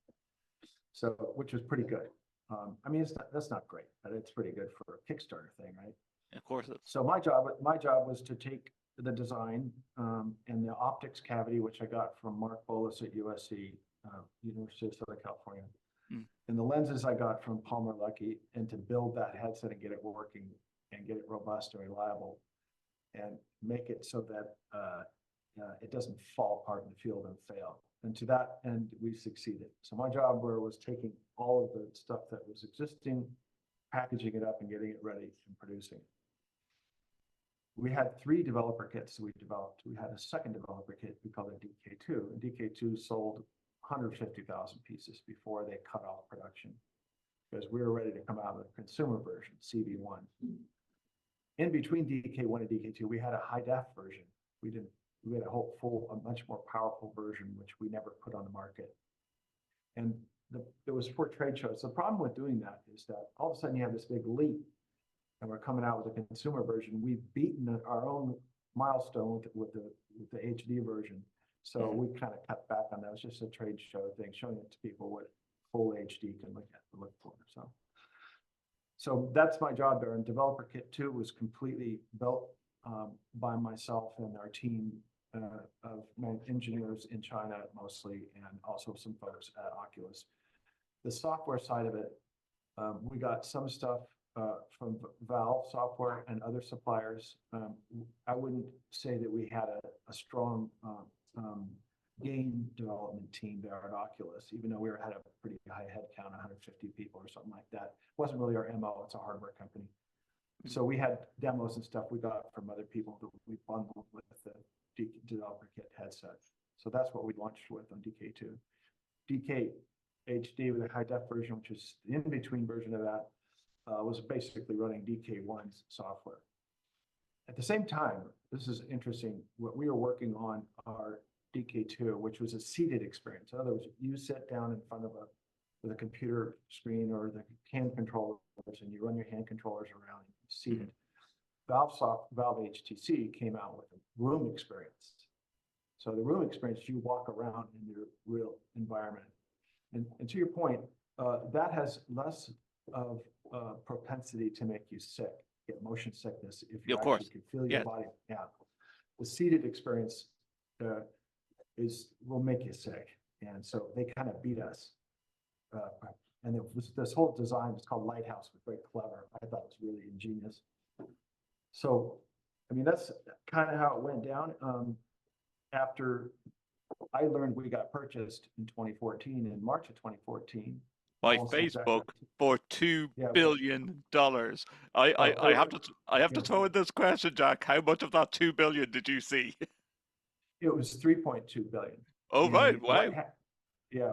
[SPEAKER 3] so which was pretty good. I mean, that's not great, but it's pretty good for a Kickstarter thing, right?
[SPEAKER 1] Of course.
[SPEAKER 3] So my job was to take the design and the optics cavity, which I got from Mark Bolus at USC, University of Southern California, and the lenses I got from Palmer Luckey, and to build that headset and get it working and get it robust and reliable, and make it so that it doesn't fall apart in the field and fail. And to that end, we succeeded. So my job was taking all of the stuff that was existing, packaging it up and getting it ready and producing it. We had 3 developer kits we developed. We had a second developer kit, we called it DK2, and DK2 sold 150,000 pieces before they cut off production, because we were ready to come out with a consumer version, CV1. In between DK1 and DK2, we had a high def version. We had a much more powerful version, which we never put on the market. And it was for trade shows. The problem with doing that is that all of a sudden you have this big leap, and we're coming out with a consumer version. We've beaten our own milestone with the HD version. So we kind of cut back on that. It was just a trade show thing, showing it to people what full HD can look for. So that's my job there. And Developer Kit 2 was completely built by myself and our team of engineers in China mostly, and also some folks at Oculus. The software side of it, we got some stuff from Valve software and other suppliers. I wouldn't say that we had a strong game development team there at Oculus, even though we had a pretty high head count, 150 people or something like that. It wasn't really our MO, it's a hardware company. So we had demos and stuff we got from other people that we bundled with the developer kit headset. So that's what we launched with on DK2. DK HD with a high def version, which is the in-between version of that, was basically running DK1's software. At the same time, this is interesting, what we were working on our DK2, which was a seated experience. In other words, you sit down in front of with a computer screen or the hand controllers, and you run your hand controllers around seated. Valve HTC came out with a room experience. So the room experience, you walk around in your real environment. And to your point, that has less of propensity to make you sick, get motion sickness if you actually can feel your body. Yeah. The seated experience will make you sick. And so they kind of beat us. And this whole design was called Lighthouse, was very clever. I thought it was really ingenious. So, I mean, that's kind of how it went down. After I learned we got purchased in 2014, in March of 2014.
[SPEAKER 1] By Facebook for $2 billion. I have to throw in this question, Jack. How much of that 2 billion did you see?
[SPEAKER 3] It was 3.2 billion.
[SPEAKER 1] Oh, right. Wow.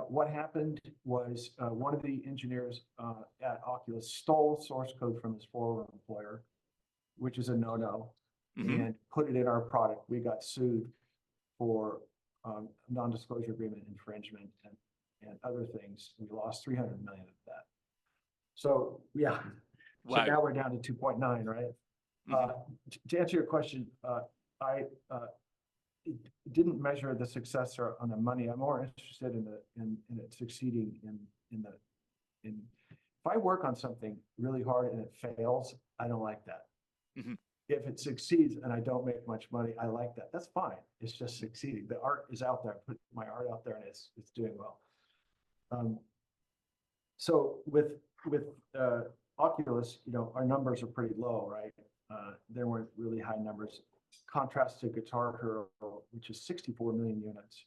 [SPEAKER 3] What happened was one of the engineers at Oculus stole source code from his former employer, which is a no-no, and put it in our product. We got sued for non-disclosure agreement infringement and other things. We lost 300 million of that. So yeah, so now we're down to 2.9, right? To answer your question, I didn't measure the success on the money. I'm more interested in it succeeding if I work on something really hard and it fails, I don't like that. If it succeeds and I don't make much money, I like that. That's fine. It's just succeeding. The art is out there. I put my art out there and it's doing well. So with Oculus, our numbers are pretty low, right? There weren't really high numbers. contrast to Guitar Hero, which is 64 million units,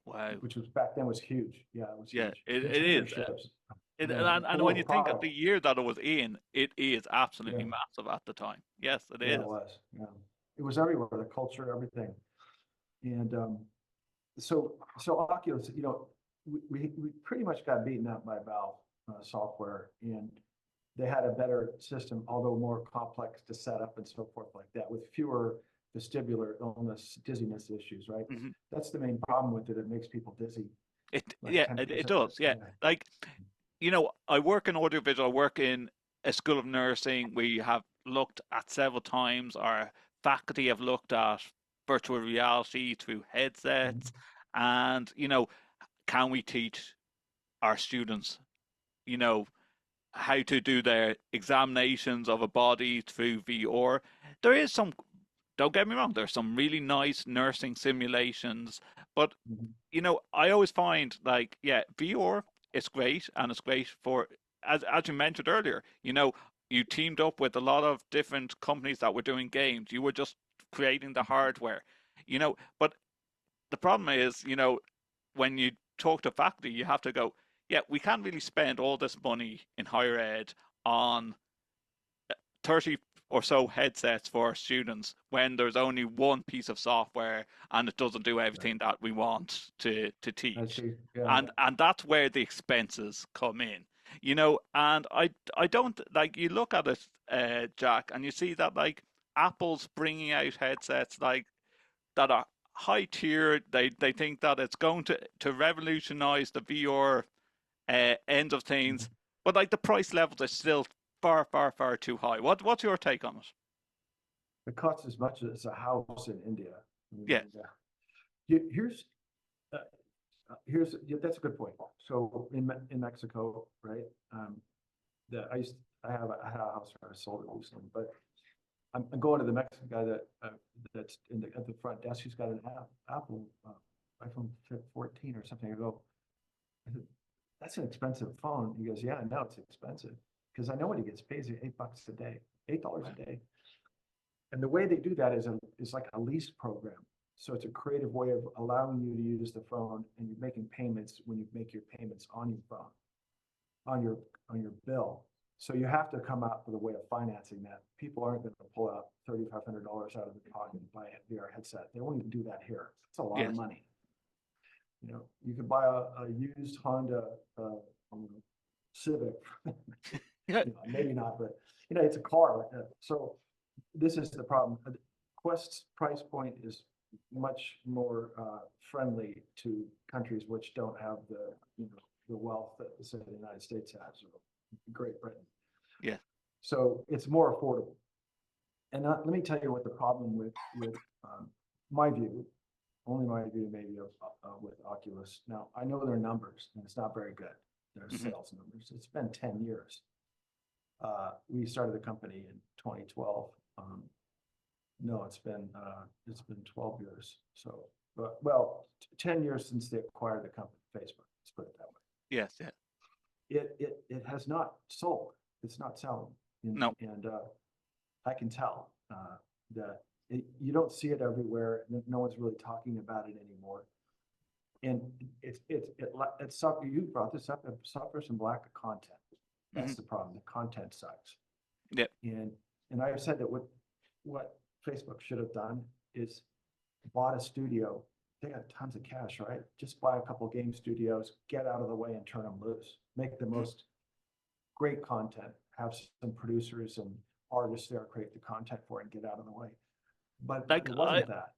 [SPEAKER 1] Wow.
[SPEAKER 3] which was back then was huge. Yeah, it was
[SPEAKER 1] Yeah,
[SPEAKER 3] huge.
[SPEAKER 1] it is.
[SPEAKER 3] Container ships. Yeah,
[SPEAKER 1] And when
[SPEAKER 3] cool
[SPEAKER 1] you think of
[SPEAKER 3] product.
[SPEAKER 1] the year that it was in, it is absolutely
[SPEAKER 3] Yeah,
[SPEAKER 1] massive at the time. Yes, it
[SPEAKER 3] yeah,
[SPEAKER 1] is.
[SPEAKER 3] it was. Yeah, it was everywhere. The culture, everything. And so Oculus, we pretty much got beaten up by Valve software, and they had a better system, although more complex to set up and so forth like that, with fewer vestibular illness, dizziness issues, right?
[SPEAKER 1] Hmm.
[SPEAKER 3] That's the main problem with it. It makes people dizzy, like
[SPEAKER 1] Yeah, it
[SPEAKER 3] 10%.
[SPEAKER 1] does. Yeah,
[SPEAKER 3] Yeah.
[SPEAKER 1] like I work in audiovisual. I work in a school of nursing. We have looked at several times. Our faculty have looked at virtual reality through
[SPEAKER 3] Mhm.
[SPEAKER 1] headsets, and can we teach our students, you know, how to do their examinations of a body through VR? There is some, don't get me wrong, there's some really nice nursing simulations, but
[SPEAKER 3] Mhm.
[SPEAKER 1] I always find like, yeah, VR is great and it's great for, as you mentioned earlier, you teamed up with a lot of different companies that were doing games. You were just creating the hardware, but the problem is, when you talk to faculty, you have to go, yeah, we can't really spend all this money in higher ed on 30 or so headsets for our students when there's only one piece of software and it doesn't do
[SPEAKER 3] Right.
[SPEAKER 1] everything that we want to
[SPEAKER 3] I
[SPEAKER 1] teach.
[SPEAKER 3] see. Yeah.
[SPEAKER 1] And that's where the expenses come in. And I don't like, you look at it, Jack, and you see that like Apple's bringing out headsets like that are high tier. They think that it's going to revolutionize the VR end of
[SPEAKER 3] Mhm.
[SPEAKER 1] things, but like the price levels are still far, far, far too high. What's your take on it?
[SPEAKER 3] It costs as much as a house in India. I mean,
[SPEAKER 1] Yes.
[SPEAKER 3] yeah. Here's uh, yeah, that's a good point. So in Mexico, right? I had a house where I sold it recently, but I'm going to the Mexican guy that's at the front desk. He's got an Apple iPhone 14 or something. I said, that's an expensive phone. He goes, yeah, I know it's expensive because I know what he gets paid. $8 a day, $8 a day. And the way they do that is like a lease program. So it's a creative way of allowing you to use the phone, and you're making payments when you make your payments on your phone, on your on your bill. So you have to come up with a way of financing that. People aren't going to pull out $3,500 out of their pocket and buy a VR headset. They won't even do that here. It's a lot of
[SPEAKER 1] Yes.
[SPEAKER 3] money. You could buy a used Honda Civic.
[SPEAKER 1] Yeah.
[SPEAKER 3] Maybe not, but it's a car. So this is the problem. Quest's price point is much more friendly to countries which don't have the wealth that say the United States has, or Great Britain.
[SPEAKER 1] Yeah.
[SPEAKER 3] So it's more affordable. And let me tell you what the problem with my view, only my view maybe with Oculus. Now I know their numbers, and it's not very good. Their
[SPEAKER 1] Hmm.
[SPEAKER 3] sales numbers. It's been 10 years. We started the company in 2012. No, it's been 12 years. So, well, 10 years since they acquired the company, Facebook. Let's put it that way.
[SPEAKER 1] Yes. Yeah.
[SPEAKER 3] It has not sold. It's not selling,
[SPEAKER 1] No.
[SPEAKER 3] and I can tell that you don't see it everywhere. No one's really talking about it anymore. And you brought this up. It suffers from lack of content.
[SPEAKER 1] Hmm.
[SPEAKER 3] That's the problem. The content sucks.
[SPEAKER 1] Yeah.
[SPEAKER 3] And I've said that what Facebook should have done is bought a studio. They got tons of cash, right? Just buy a couple game studios, get out of the way and turn them loose. Make the most great content. Have some producers and artists there create the content for it and get out of the way. But
[SPEAKER 1] Like
[SPEAKER 3] it wasn't that.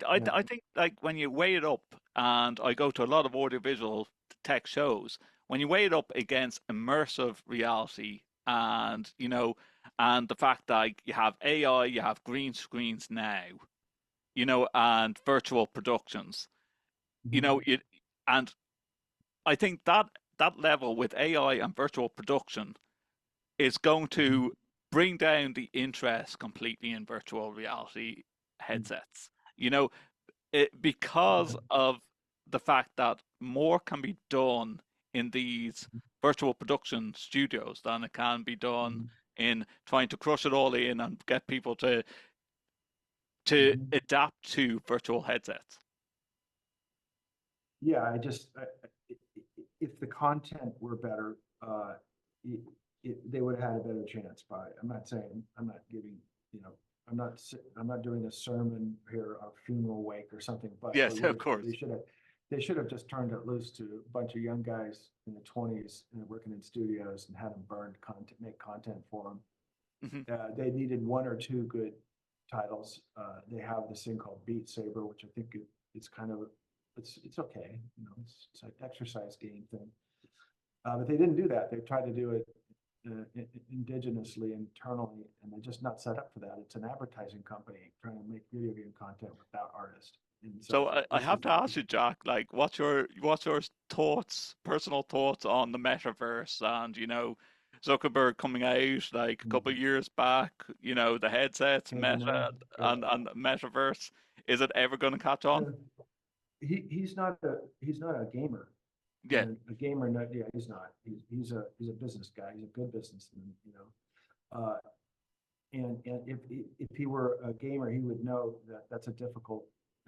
[SPEAKER 3] Yeah.
[SPEAKER 1] I think like when you weigh it up, and I go to a lot of audiovisual tech shows, when you weigh it up against immersive reality and the fact that you have AI, you have green screens now, and virtual productions, you
[SPEAKER 3] Mhm.
[SPEAKER 1] know, it, and I think that level with AI and virtual production is going
[SPEAKER 3] Mhm.
[SPEAKER 1] to bring down the interest completely in virtual reality
[SPEAKER 3] Mhm.
[SPEAKER 1] headsets. You know, because of the fact that more can be done in these virtual production studios than it can be done
[SPEAKER 3] Mhm.
[SPEAKER 1] in trying to crush it all in and get people to to
[SPEAKER 3] Mhm.
[SPEAKER 1] adapt to virtual headsets?
[SPEAKER 3] Yeah, if the content were better, it, they would have had a better chance. Probably. I'm not saying I'm not giving, you know, I'm not doing a sermon here, a funeral wake or something. But
[SPEAKER 1] Yes, of course.
[SPEAKER 3] they should have just turned it loose to a bunch of young guys in the 20s and working in studios and had them make content for them.
[SPEAKER 1] Hmm.
[SPEAKER 3] They needed one or two good titles. They have this thing called Beat Saber, which I think it's kind of it's okay. You know, it's an exercise game thing. But they didn't do that. They tried to do it indigenously, internally, and they're just not set up for that. It's an advertising company trying to make video game content without artists. And
[SPEAKER 1] So
[SPEAKER 3] so
[SPEAKER 1] I have to ask you, Jack, like, what's your thoughts, personal thoughts on the metaverse and Zuckerberg coming out like a couple of years back, the headsets,
[SPEAKER 3] changing their
[SPEAKER 1] Meta
[SPEAKER 3] mind.
[SPEAKER 1] and metaverse. Is it ever going to catch on?
[SPEAKER 3] He's not a gamer.
[SPEAKER 1] Yeah,
[SPEAKER 3] And a gamer, no, yeah, he's not. He's a business guy. He's a good businessman, you know. And if he were a gamer, he would know that that's a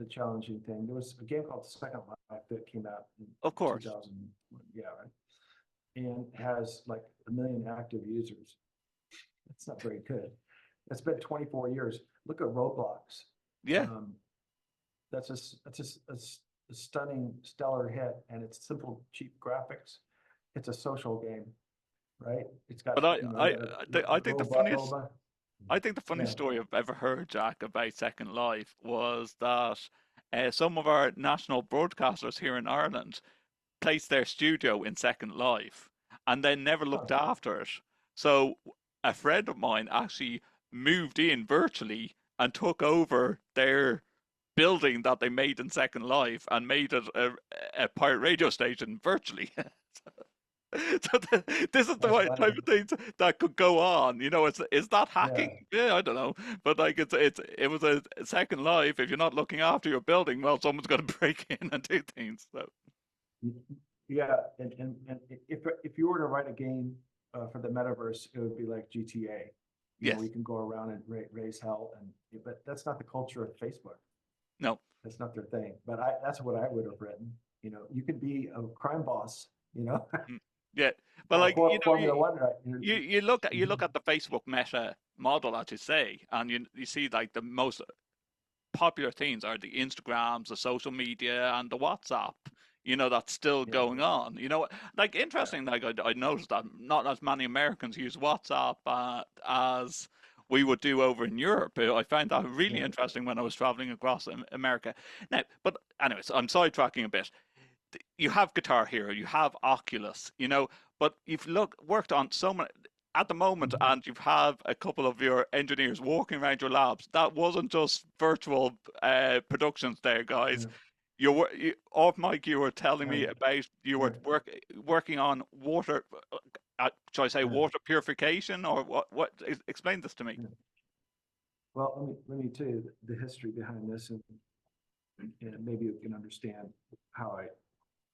[SPEAKER 3] challenging thing. There was a game called Second Life that came out in
[SPEAKER 1] of course.
[SPEAKER 3] 2000, yeah, right, and has like 1 million active users. That's not very good. That's been 24 years. Look at Roblox.
[SPEAKER 1] Yeah.
[SPEAKER 3] That's a stunning, stellar hit, and it's simple, cheap graphics. It's a social game, right? It's got,
[SPEAKER 1] But I
[SPEAKER 3] you know,
[SPEAKER 1] I
[SPEAKER 3] you got
[SPEAKER 1] I think the funniest
[SPEAKER 3] Boba.
[SPEAKER 1] I think the
[SPEAKER 3] Yeah.
[SPEAKER 1] funniest story I've ever heard, Jack, about Second Life was that some of our national broadcasters here in Ireland placed their studio in Second Life and then never looked
[SPEAKER 3] Huh.
[SPEAKER 1] after it. So a friend of mine actually moved in virtually and took over their building that they made in Second Life and made it a pirate radio station virtually. So this is the
[SPEAKER 3] That's
[SPEAKER 1] type
[SPEAKER 3] funny.
[SPEAKER 1] of things that could go on. Is that
[SPEAKER 3] Yeah.
[SPEAKER 1] hacking? Yeah, I don't know. But like it was a Second Life. If you're not looking after your building, well, someone's going to break in and do things. So
[SPEAKER 3] Yeah. And if you were to write a game for the metaverse, it would be like GTA. You know,
[SPEAKER 1] yes,
[SPEAKER 3] we can go around and raise hell, but that's not the culture of Facebook.
[SPEAKER 1] no,
[SPEAKER 3] That's not their thing. But that's what I would have written. You know, you could be a crime boss, you know,
[SPEAKER 1] mm, yeah. But like
[SPEAKER 3] Formula One, right?
[SPEAKER 1] you look at the Facebook Meta model, as you say, and you see like the most popular things are the Instagrams, the social media, and the WhatsApp. That's still
[SPEAKER 3] Yeah,
[SPEAKER 1] going on. Like
[SPEAKER 3] yeah,
[SPEAKER 1] interesting. Like I noticed that not as many Americans use WhatsApp as we would do over in Europe. I found that really
[SPEAKER 3] yeah.
[SPEAKER 1] interesting when I was traveling across America. Now, but anyways, I'm sidetracking a bit. You have Guitar Hero, you have Oculus, but you've worked on so many at the moment,
[SPEAKER 3] Mhm.
[SPEAKER 1] and you've have a couple of your engineers walking around your labs. That wasn't just virtual productions, there, guys.
[SPEAKER 3] Yeah,
[SPEAKER 1] Off mic, you were telling
[SPEAKER 3] yeah,
[SPEAKER 1] me about you
[SPEAKER 3] yeah,
[SPEAKER 1] were working on water. Shall I say
[SPEAKER 3] yeah,
[SPEAKER 1] water purification, or what? What? Explain this to me.
[SPEAKER 3] yeah. Well, let me tell you the history behind this, and maybe you can understand how I.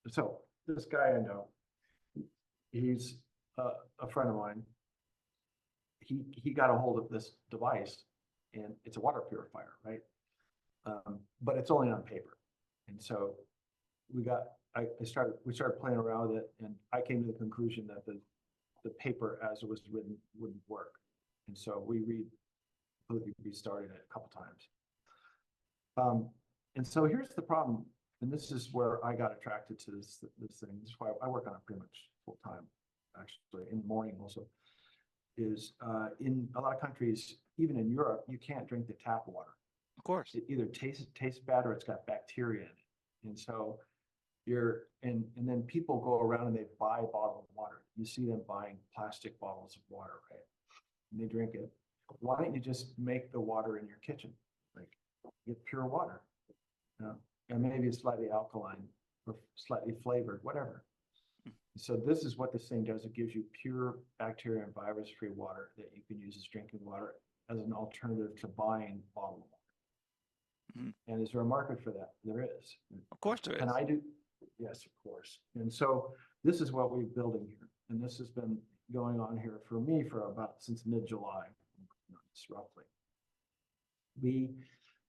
[SPEAKER 3] So this guy I know, he's a friend of mine. He got a hold of this device, and it's a water purifier, right? But it's only on paper, and so we started playing around with it, and I came to the conclusion that the paper as it was written wouldn't work, and so completely restarted it a couple times. And so here's the problem, and this is where I got attracted to this thing. This is why I work on it pretty much full time, actually in the morning also. Is in a lot of countries, even in Europe, you can't drink the tap water.
[SPEAKER 1] Of course.
[SPEAKER 3] It either tastes bad or it's got bacteria in it, and so and then people go around and they buy bottled water. You see them buying plastic bottles of water, right? And they drink it. Why don't you just make the water in your kitchen? Like, get pure water, you know, and maybe it's slightly alkaline or slightly flavored, whatever. So this is what this thing does. It gives you pure bacteria and virus-free water that you can use as drinking water as an alternative to buying bottled water.
[SPEAKER 1] Mm-hmm.
[SPEAKER 3] And is there a market for that? There is.
[SPEAKER 1] Of course there is.
[SPEAKER 3] And I do. Yes, of course. And so this is what we're building here. And this has been going on here for me for about since mid-July, roughly. We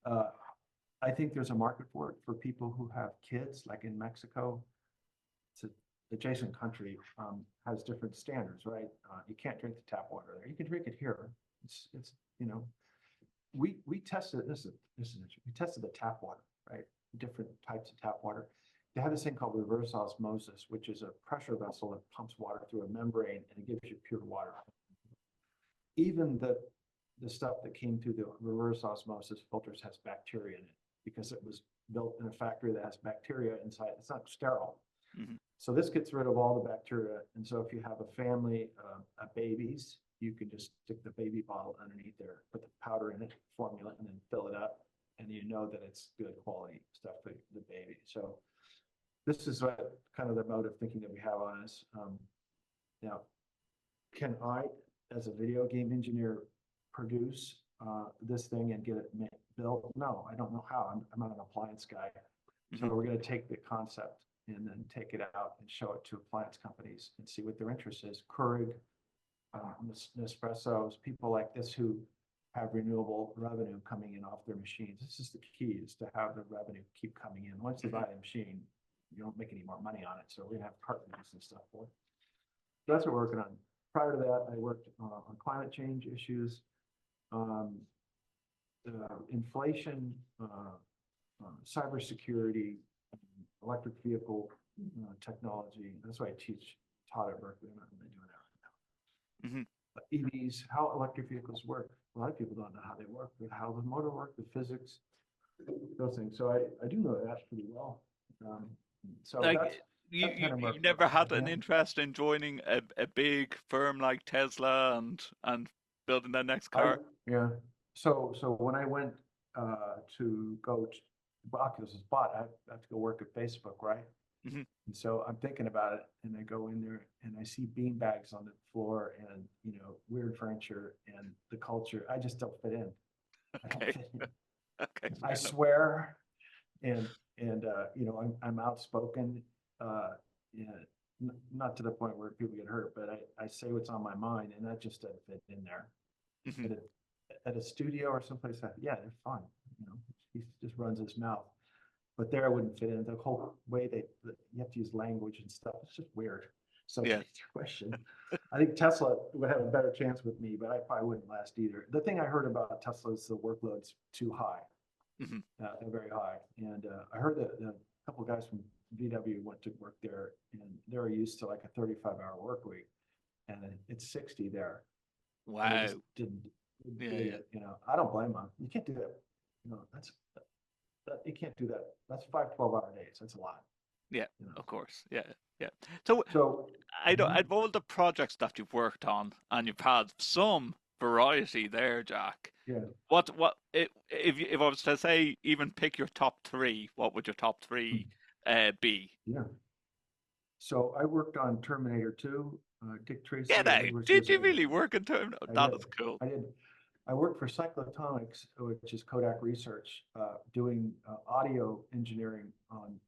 [SPEAKER 3] I think there's a market for it for people who have kids, like in Mexico. It's an adjacent country, has different standards, right? You can't drink the tap water there. You can drink it here. It's you know, we tested this is interesting. We tested the tap water, right? Different types of tap water. They have this thing called reverse osmosis, which is a pressure vessel that pumps water through a membrane and it gives you pure water. Even the stuff that came through the reverse osmosis filters has bacteria in it because it was built in a factory that has bacteria inside. It's not sterile.
[SPEAKER 1] Mhm.
[SPEAKER 3] So this gets rid of all the bacteria. And so if you have a family of babies, you can just stick the baby bottle underneath there, put the powder in it, formula, and then fill it up. And you know that it's good quality stuff for the baby. So this is what kind of the mode of thinking that we have on us. Now, can I, as a video game engineer, produce this thing and get it built? No, I don't know how. I'm not an appliance guy. So we're going to take the concept and then take it out and show it to appliance companies and see what their interest is. Keurig, Nespresso's, people like this who have renewable revenue coming in off their machines. This is the key, is to have the revenue keep coming in. Once they buy the machine, you don't make any more money on it. So we're gonna have cartridges and stuff for it. So that's what we're working on. Prior to that, I worked on climate change issues, inflation, cybersecurity, electric vehicle technology. That's why I taught at Berkeley. I'm not really doing that right now. EVs, how electric vehicles work. A lot of people don't know how they work, but how the motor works, the physics, those things. So I do know that pretty well. So
[SPEAKER 1] Like
[SPEAKER 3] that's
[SPEAKER 1] you
[SPEAKER 3] kind of
[SPEAKER 1] you never had an interest in joining a big firm like Tesla and building that next car?
[SPEAKER 3] Yeah. So when I went to go to Oculus is bought, I have to go work at Facebook, right? And so I'm thinking about it, and I go in there and I see bean bags on the floor and weird furniture and the culture. I just don't fit in. I don't fit in.
[SPEAKER 1] Okay.
[SPEAKER 3] I swear, and I'm outspoken, not to the point where people get hurt, but I say what's on my mind, and that just doesn't fit in there. At a studio or someplace like, yeah, they're fun. He just runs his mouth, but there I wouldn't fit in. The whole way you have to use language and stuff, it's just weird. So to answer your question, I think Tesla would have a better chance with me, but I probably wouldn't last either. The thing I heard about Tesla is the workload's too high. They're very high. And I heard that a couple of guys from VW went to work there, and they're used to like a 35-hour work week, and it's 60 there.
[SPEAKER 1] Wow.
[SPEAKER 3] Didn't I don't blame them. You can't do that. You can't do that. That's 5 12-hour days. That's a lot.
[SPEAKER 1] Yeah, of course. Yeah. So out of all the projects that you've worked on, and you've had some variety there, Jack.
[SPEAKER 3] Yeah.
[SPEAKER 1] What if I was to say, even pick your top 3, what would your top 3 be?
[SPEAKER 3] Yeah. So I worked on Terminator 2, Dick Tracy.
[SPEAKER 1] Did you really work in Terminator? That is cool.
[SPEAKER 3] I did. I worked for Cyclotronics, which is Kodak Research, doing audio engineering on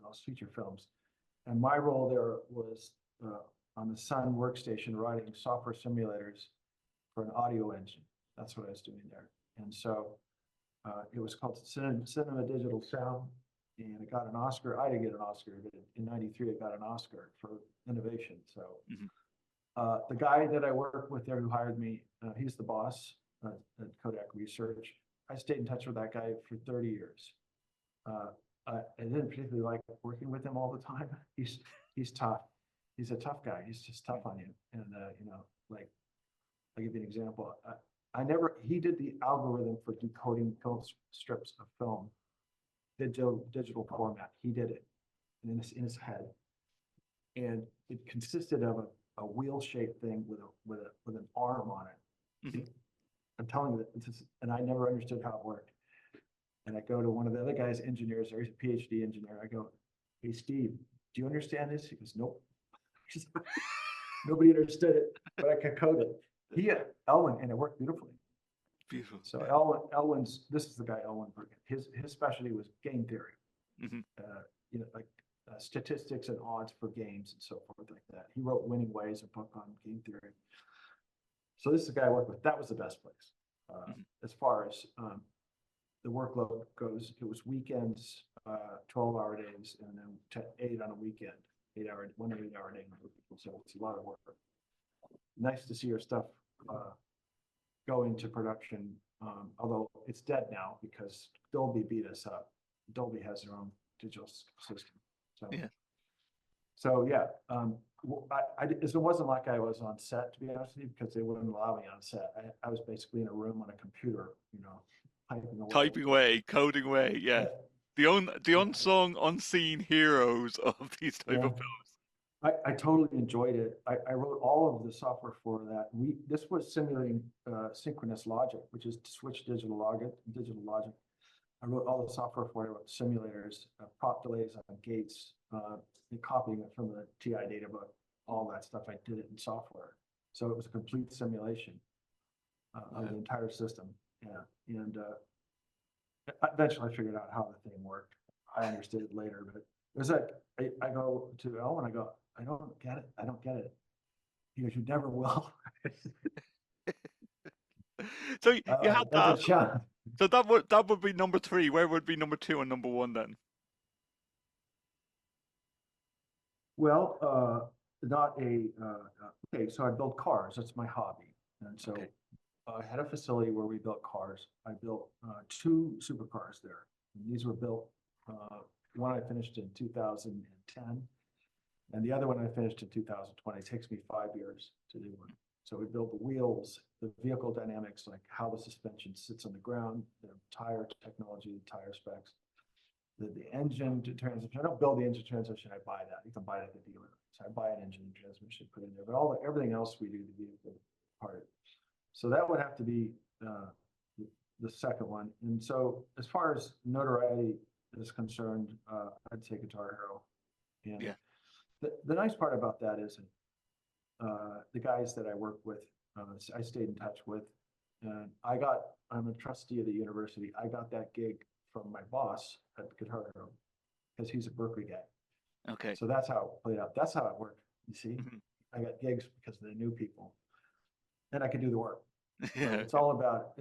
[SPEAKER 3] those feature films. And my role there was on the Sun workstation writing software simulators for an audio engine. That's what I was doing there. And so it was called Cinema Digital Sound, and it got an Oscar. I didn't get an Oscar, but in '93 it got an Oscar for innovation. So the guy that I worked with there who hired me, he's the boss at Kodak Research. I stayed in touch with that guy for 30 years. I didn't particularly like working with him all the time. He's tough. He's a tough guy. He's just tough on you. And like I'll give you an example. He did the algorithm for decoding film strips of film, digital format. He did it in his head, and it consisted of a wheel-shaped thing with an arm on it. I'm telling you that and I never understood how it worked. And I go to one of the other guys, engineers, or he's a PhD engineer. I go, "Hey, Steve, do you understand this?" He goes, "Nope." Nobody understood it, but I could code it. Elwin, and it worked beautifully.
[SPEAKER 1] Beautiful.
[SPEAKER 3] So Elwin's, this is the guy, Elwin. His specialty was game theory. Like statistics and odds for games and so forth like that. He wrote Winning Ways, a book on game theory. So this is the guy I worked with. That was the best place as far as the workload goes, it was weekends, 12-hour days, and then 8 on a weekend, 8-hour, 1 8-hour day. So it's a lot of work. Nice to see your stuff go into production, although it's dead now because Dolby beat us up. Dolby has their own digital system. So
[SPEAKER 1] Yeah.
[SPEAKER 3] So yeah, it wasn't like I was on set, to be honest with you, because they wouldn't allow me on set. I was basically in a room on a computer,
[SPEAKER 1] Typing away, coding away. Yeah. The unsung, unseen heroes of these type of films.
[SPEAKER 3] I totally enjoyed it. I wrote all of the software for that. This was simulating synchronous logic, which is to switch digital logic. I wrote all the software for it, I wrote simulators, prop delays on gates, and copying it from the TI data book, all that stuff. I did it in software. So it was a complete simulation of the entire system. Yeah. And eventually I figured out how the thing worked. I understood it later, but it was like, I go to Elwin, I go, I don't get it. I don't get it. He goes, you never will.
[SPEAKER 1] So you had that. So that would be number 3. Where would be number 2 and number 1 then?
[SPEAKER 3] Well, okay, so I build cars. That's my hobby. And so I had a facility where we built cars. I built 2 supercars there. And these were built, one I finished in 2010, and the other one I finished in 2020. It takes me 5 years to do one. So we build the wheels, the vehicle dynamics, like how the suspension sits on the ground, the tire technology, the tire specs, the engine to transmission. I don't build the engine transmission, I buy that. You can buy it at the dealer. So I buy an engine and transmission, put in there, but everything else we do the vehicle part. So that would have to be the second one. And so as far as notoriety is concerned, I'd say Guitar Hero. And
[SPEAKER 1] yeah.
[SPEAKER 3] The nice part about that is the guys that I work with, I stayed in touch with, and I'm a trustee of the university. I got that gig from my boss at Guitar Hero because he's a Berkeley guy.
[SPEAKER 1] Okay.
[SPEAKER 3] So that's how it played out. That's how it worked. You see, I got gigs because they knew people, and I could do the work. So it's all about.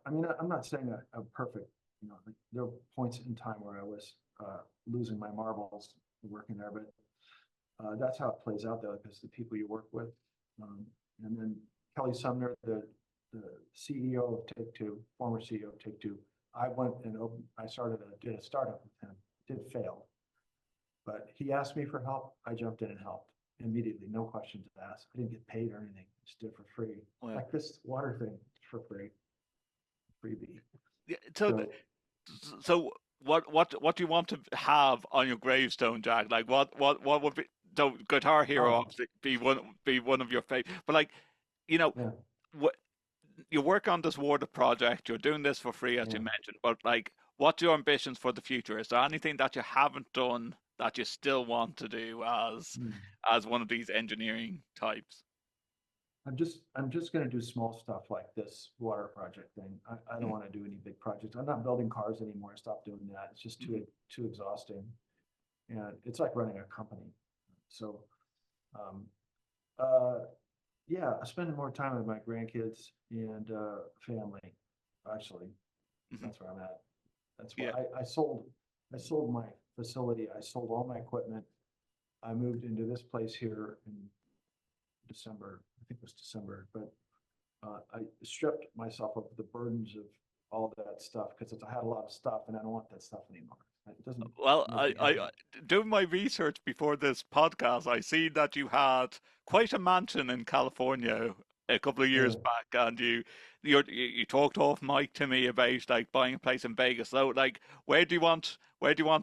[SPEAKER 3] I mean, I'm not saying I'm perfect. There were points in time where I was losing my marbles working there, but that's how it plays out though, because the people you work with, and then Kelly Sumner, the CEO of Take-Two, former CEO of Take-Two, I went and did a startup with him. It did fail, but he asked me for help. I jumped in and helped immediately, no questions asked. I didn't get paid or anything. Just did it for free, like this water thing for free, freebie.
[SPEAKER 1] Yeah. So what do you want to have on your gravestone, Jack? Like what would be? So Guitar Hero obviously be one of your favorite, but like, what you work on this water project, you're doing this for free as you mentioned, but like, what's your ambitions for the future? Is there anything that you haven't done that you still want to do as one of these engineering types?
[SPEAKER 3] I'm just going to do small stuff like this water project thing. I don't want to do any big projects. I'm not building cars anymore. I stopped doing that. It's just too exhausting, and it's like running a company. So, I spend more time with my grandkids and family. Actually, that's where I'm at. That's why I sold my facility. I sold all my equipment. I moved into this place here in December. I think it was December, but I stripped myself of the burdens of all that stuff because I had a lot of stuff and I don't want that stuff anymore. It doesn't.
[SPEAKER 1] Well, I doing my research before this podcast, I see that you had quite a mansion in California a couple of years back, and you talked off mic to me about like buying a place in Vegas. So like, where do you want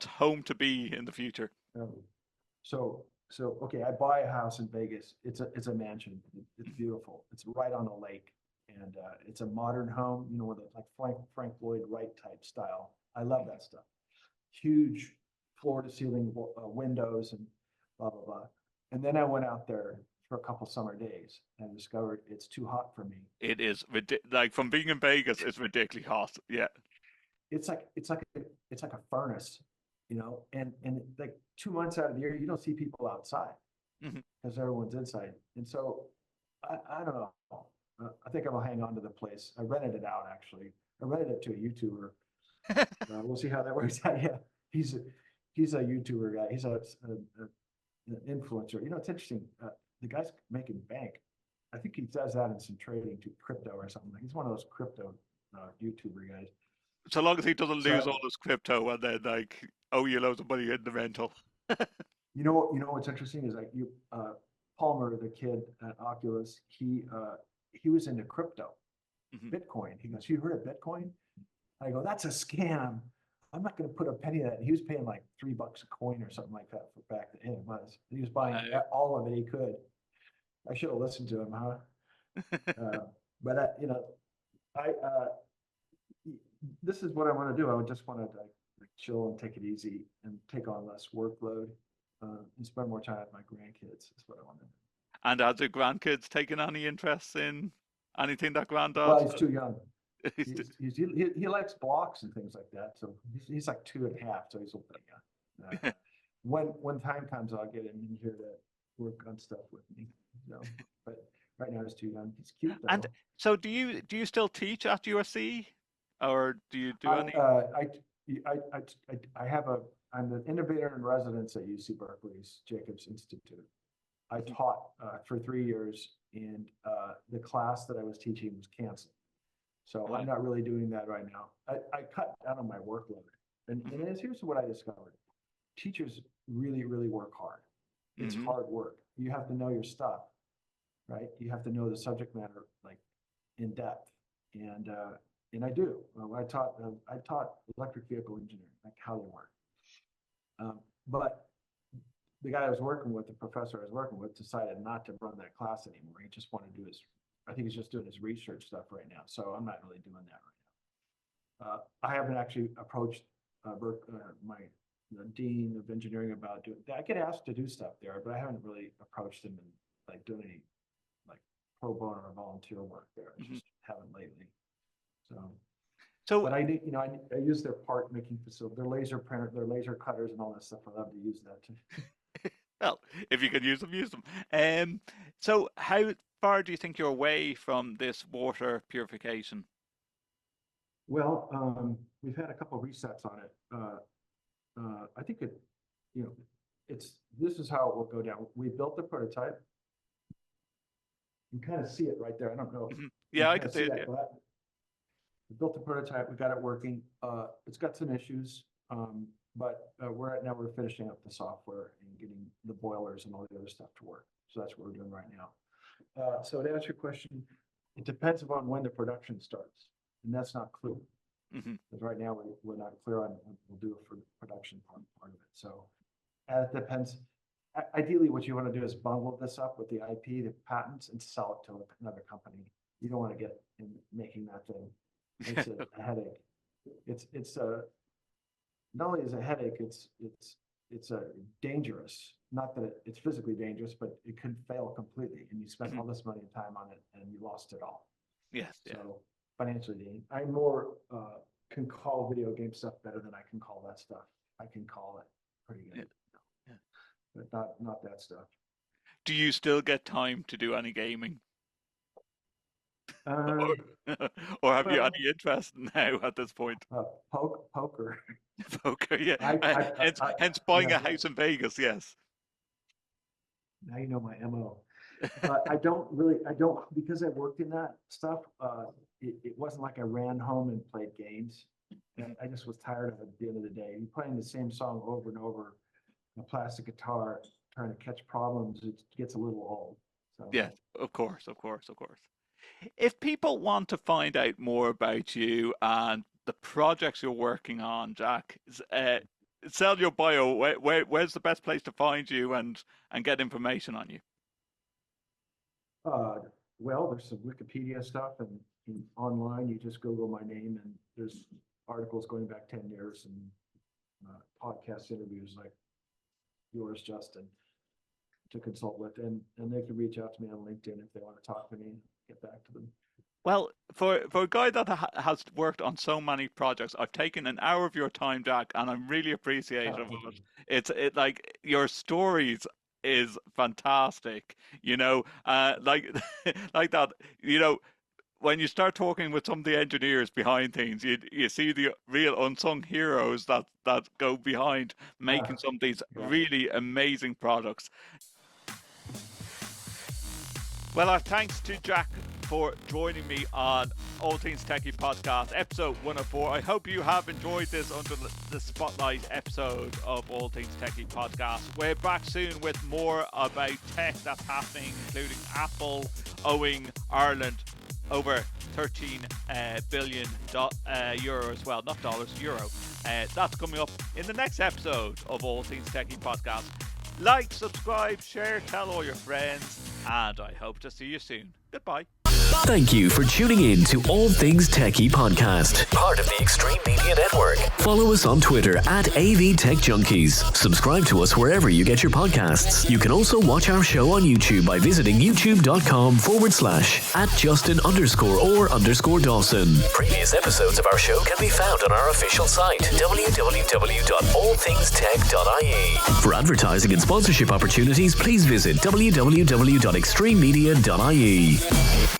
[SPEAKER 1] home to be in the future?
[SPEAKER 3] So okay, I buy a house in Vegas. It's a mansion. It's beautiful. It's right on a lake, and it's a modern home. With like Frank Lloyd Wright type style. I love that stuff. Huge floor to ceiling windows and blah blah blah. And then I went out there for a couple summer days and discovered it's too hot for me.
[SPEAKER 1] It is like from being in Vegas, it's ridiculously hot. Yeah.
[SPEAKER 3] It's like a furnace, and like 2 months out of the year, you don't see people outside because everyone's inside. And so I don't know. I think I will hang on to the place. I rented it out, actually. I rented it to a YouTuber We'll see how that works out. Yeah, he's a, he's a YouTuber guy. He's an influencer. You know, it's interesting. The guy's making bank. I think he does that in some trading to crypto or something. He's one of those crypto YouTuber guys.
[SPEAKER 1] So long as he doesn't lose
[SPEAKER 3] So
[SPEAKER 1] all his crypto and then like owe you loads of money in the rental.
[SPEAKER 3] you know what's interesting is like Palmer, the kid at Oculus, he was into crypto,
[SPEAKER 1] Mhm.
[SPEAKER 3] Bitcoin. He goes, "You heard of Bitcoin?" I go, "That's a scam. I'm not going to put a penny of that." He was paying like $3 a coin or something like that for back then. It was. He was buying all of it he could. I should have listened to him, huh? But you know, I this is what I want to do. I would just want to like chill and take it easy and take on less workload and spend more time with my grandkids. Is what I want to do.
[SPEAKER 1] And has your grandkids taken any interest in anything that
[SPEAKER 3] Well,
[SPEAKER 1] granddad?
[SPEAKER 3] he's too young.
[SPEAKER 1] He's t-
[SPEAKER 3] He likes blocks and things like that. So he's like 2.5. So he's a little bit young. When time comes, I'll get him in here to work on stuff with me. So, but right now he's too young. He's cute
[SPEAKER 1] And
[SPEAKER 3] though.
[SPEAKER 1] so, do you still teach at USC, or do you do
[SPEAKER 3] I,
[SPEAKER 1] any?
[SPEAKER 3] I have I'm an innovator in residence at UC Berkeley's Jacobs Institute. I taught for 3 years, and the class that I was teaching was canceled. So
[SPEAKER 1] Right.
[SPEAKER 3] I'm not really doing that right now. I cut down on my workload. And here's what I discovered. Teachers really, really work hard. It's
[SPEAKER 1] Mhm.
[SPEAKER 3] hard work. You have to know your stuff, right? You have to know the subject matter like in depth. And I do. I taught electric vehicle engineering, like how they work. But the guy I was working with, the professor I was working with, decided not to run that class anymore. He just wanted to do his, I think he's just doing his research stuff right now. So I'm not really doing that right now. I haven't actually approached my dean of engineering about doing that. I get asked to do stuff there, but I haven't really approached him and like doing any like pro bono or volunteer work there. I
[SPEAKER 1] Mhm.
[SPEAKER 3] just haven't lately. So,
[SPEAKER 1] So,
[SPEAKER 3] but I did, you know, I use their part making facility, their laser printer, their laser cutters and all that stuff. I love to use that too.
[SPEAKER 1] well, if you can use them, use them. So how far do you think you're away from this water purification?
[SPEAKER 3] Well, we've had a couple of resets on it. I think it, you know, this is how it will go down. We built the prototype. You kind of see it right there. I don't know if
[SPEAKER 1] Mhm.
[SPEAKER 3] you
[SPEAKER 1] Yeah, I
[SPEAKER 3] kind
[SPEAKER 1] can
[SPEAKER 3] of
[SPEAKER 1] see
[SPEAKER 3] see
[SPEAKER 1] it.
[SPEAKER 3] that,
[SPEAKER 1] Yeah.
[SPEAKER 3] but we built the prototype. We got it working. It's got some issues, but we're finishing up the software and getting the boilers and all the other stuff to work. So that's what we're doing right now. So to answer your question, it depends upon when the production starts, and that's not clear.
[SPEAKER 1] Mhm.
[SPEAKER 3] Because right now we're not clear on what we'll do for the production part of it. So it depends. Ideally, what you want to do is bundle this up with the IP, the patents, and sell it to another company. You don't want to get in making that thing. It's a headache. It's a not only is a headache, it's a dangerous. Not that it's physically dangerous, but it could fail completely, and you spend
[SPEAKER 1] Mhm.
[SPEAKER 3] all this money and time on it, and you lost it all.
[SPEAKER 1] Yes. Yeah.
[SPEAKER 3] So financially, I more can call video game stuff better than I can call that stuff. I can call it pretty
[SPEAKER 1] Yeah.
[SPEAKER 3] good,
[SPEAKER 1] Yeah.
[SPEAKER 3] but not that stuff.
[SPEAKER 1] Do you still get time to do any gaming,
[SPEAKER 3] Uh,
[SPEAKER 1] or, or have you
[SPEAKER 3] well,
[SPEAKER 1] any interest now at this point?
[SPEAKER 3] poker.
[SPEAKER 1] Poker. Yeah. Hence buying
[SPEAKER 3] Yeah.
[SPEAKER 1] a house in Vegas. Yes.
[SPEAKER 3] Now you know my MO. I don't, because I worked in that stuff, it wasn't like I ran home and played games.
[SPEAKER 1] Mhm.
[SPEAKER 3] I just was tired of it at the end of the day. You're playing the same song over and over, a plastic guitar, trying to catch problems, it gets a little old.
[SPEAKER 1] Yes.
[SPEAKER 3] So,
[SPEAKER 1] Of course. Of course. Of course. If people want to find out more about you and the projects you're working on, Jack, sell your bio. Where's the best place to find you and get information on you?
[SPEAKER 3] uh, well, there's some Wikipedia stuff and online, you just Google my name and there's articles going back 10 years and podcast interviews like yours, Justin, to consult with, and they can reach out to me on LinkedIn if they want to talk to me, get back to them.
[SPEAKER 1] Well, for a guy that has worked on so many projects, I've taken an hour of your time, Jack, and I'm really appreciative of
[SPEAKER 3] Thank you.
[SPEAKER 1] it. It like your stories is fantastic, like like that, you know. when you start talking with some of the engineers behind things, you see the real unsung heroes that go behind making some of these really amazing products. Well, our thanks to Jack for joining me on All Things TechIE Podcast, episode 104. I hope you have enjoyed this under the spotlight episode of All Things TechIE Podcast. We're back soon with more about tech that's happening, including Apple owing Ireland over 13 billion euros. Well, not dollars, euro. That's coming up in the next episode of All Things TechIE Podcast. Like, subscribe, share, tell all your friends, and I hope to see you soon. Goodbye.
[SPEAKER 2] Thank you for tuning in to All Things TechIE Podcast, part of the Extreme Media Network. Follow us on Twitter at AVTechJunkies. Subscribe to us wherever you get your podcasts. You can also watch our show on YouTube by visiting youtube.com/@Justin_or_Dawson. Previous episodes of our show can be found on our official site, www.allthingstech.ie. For advertising and sponsorship opportunities, please visit www.extrememedia.ie.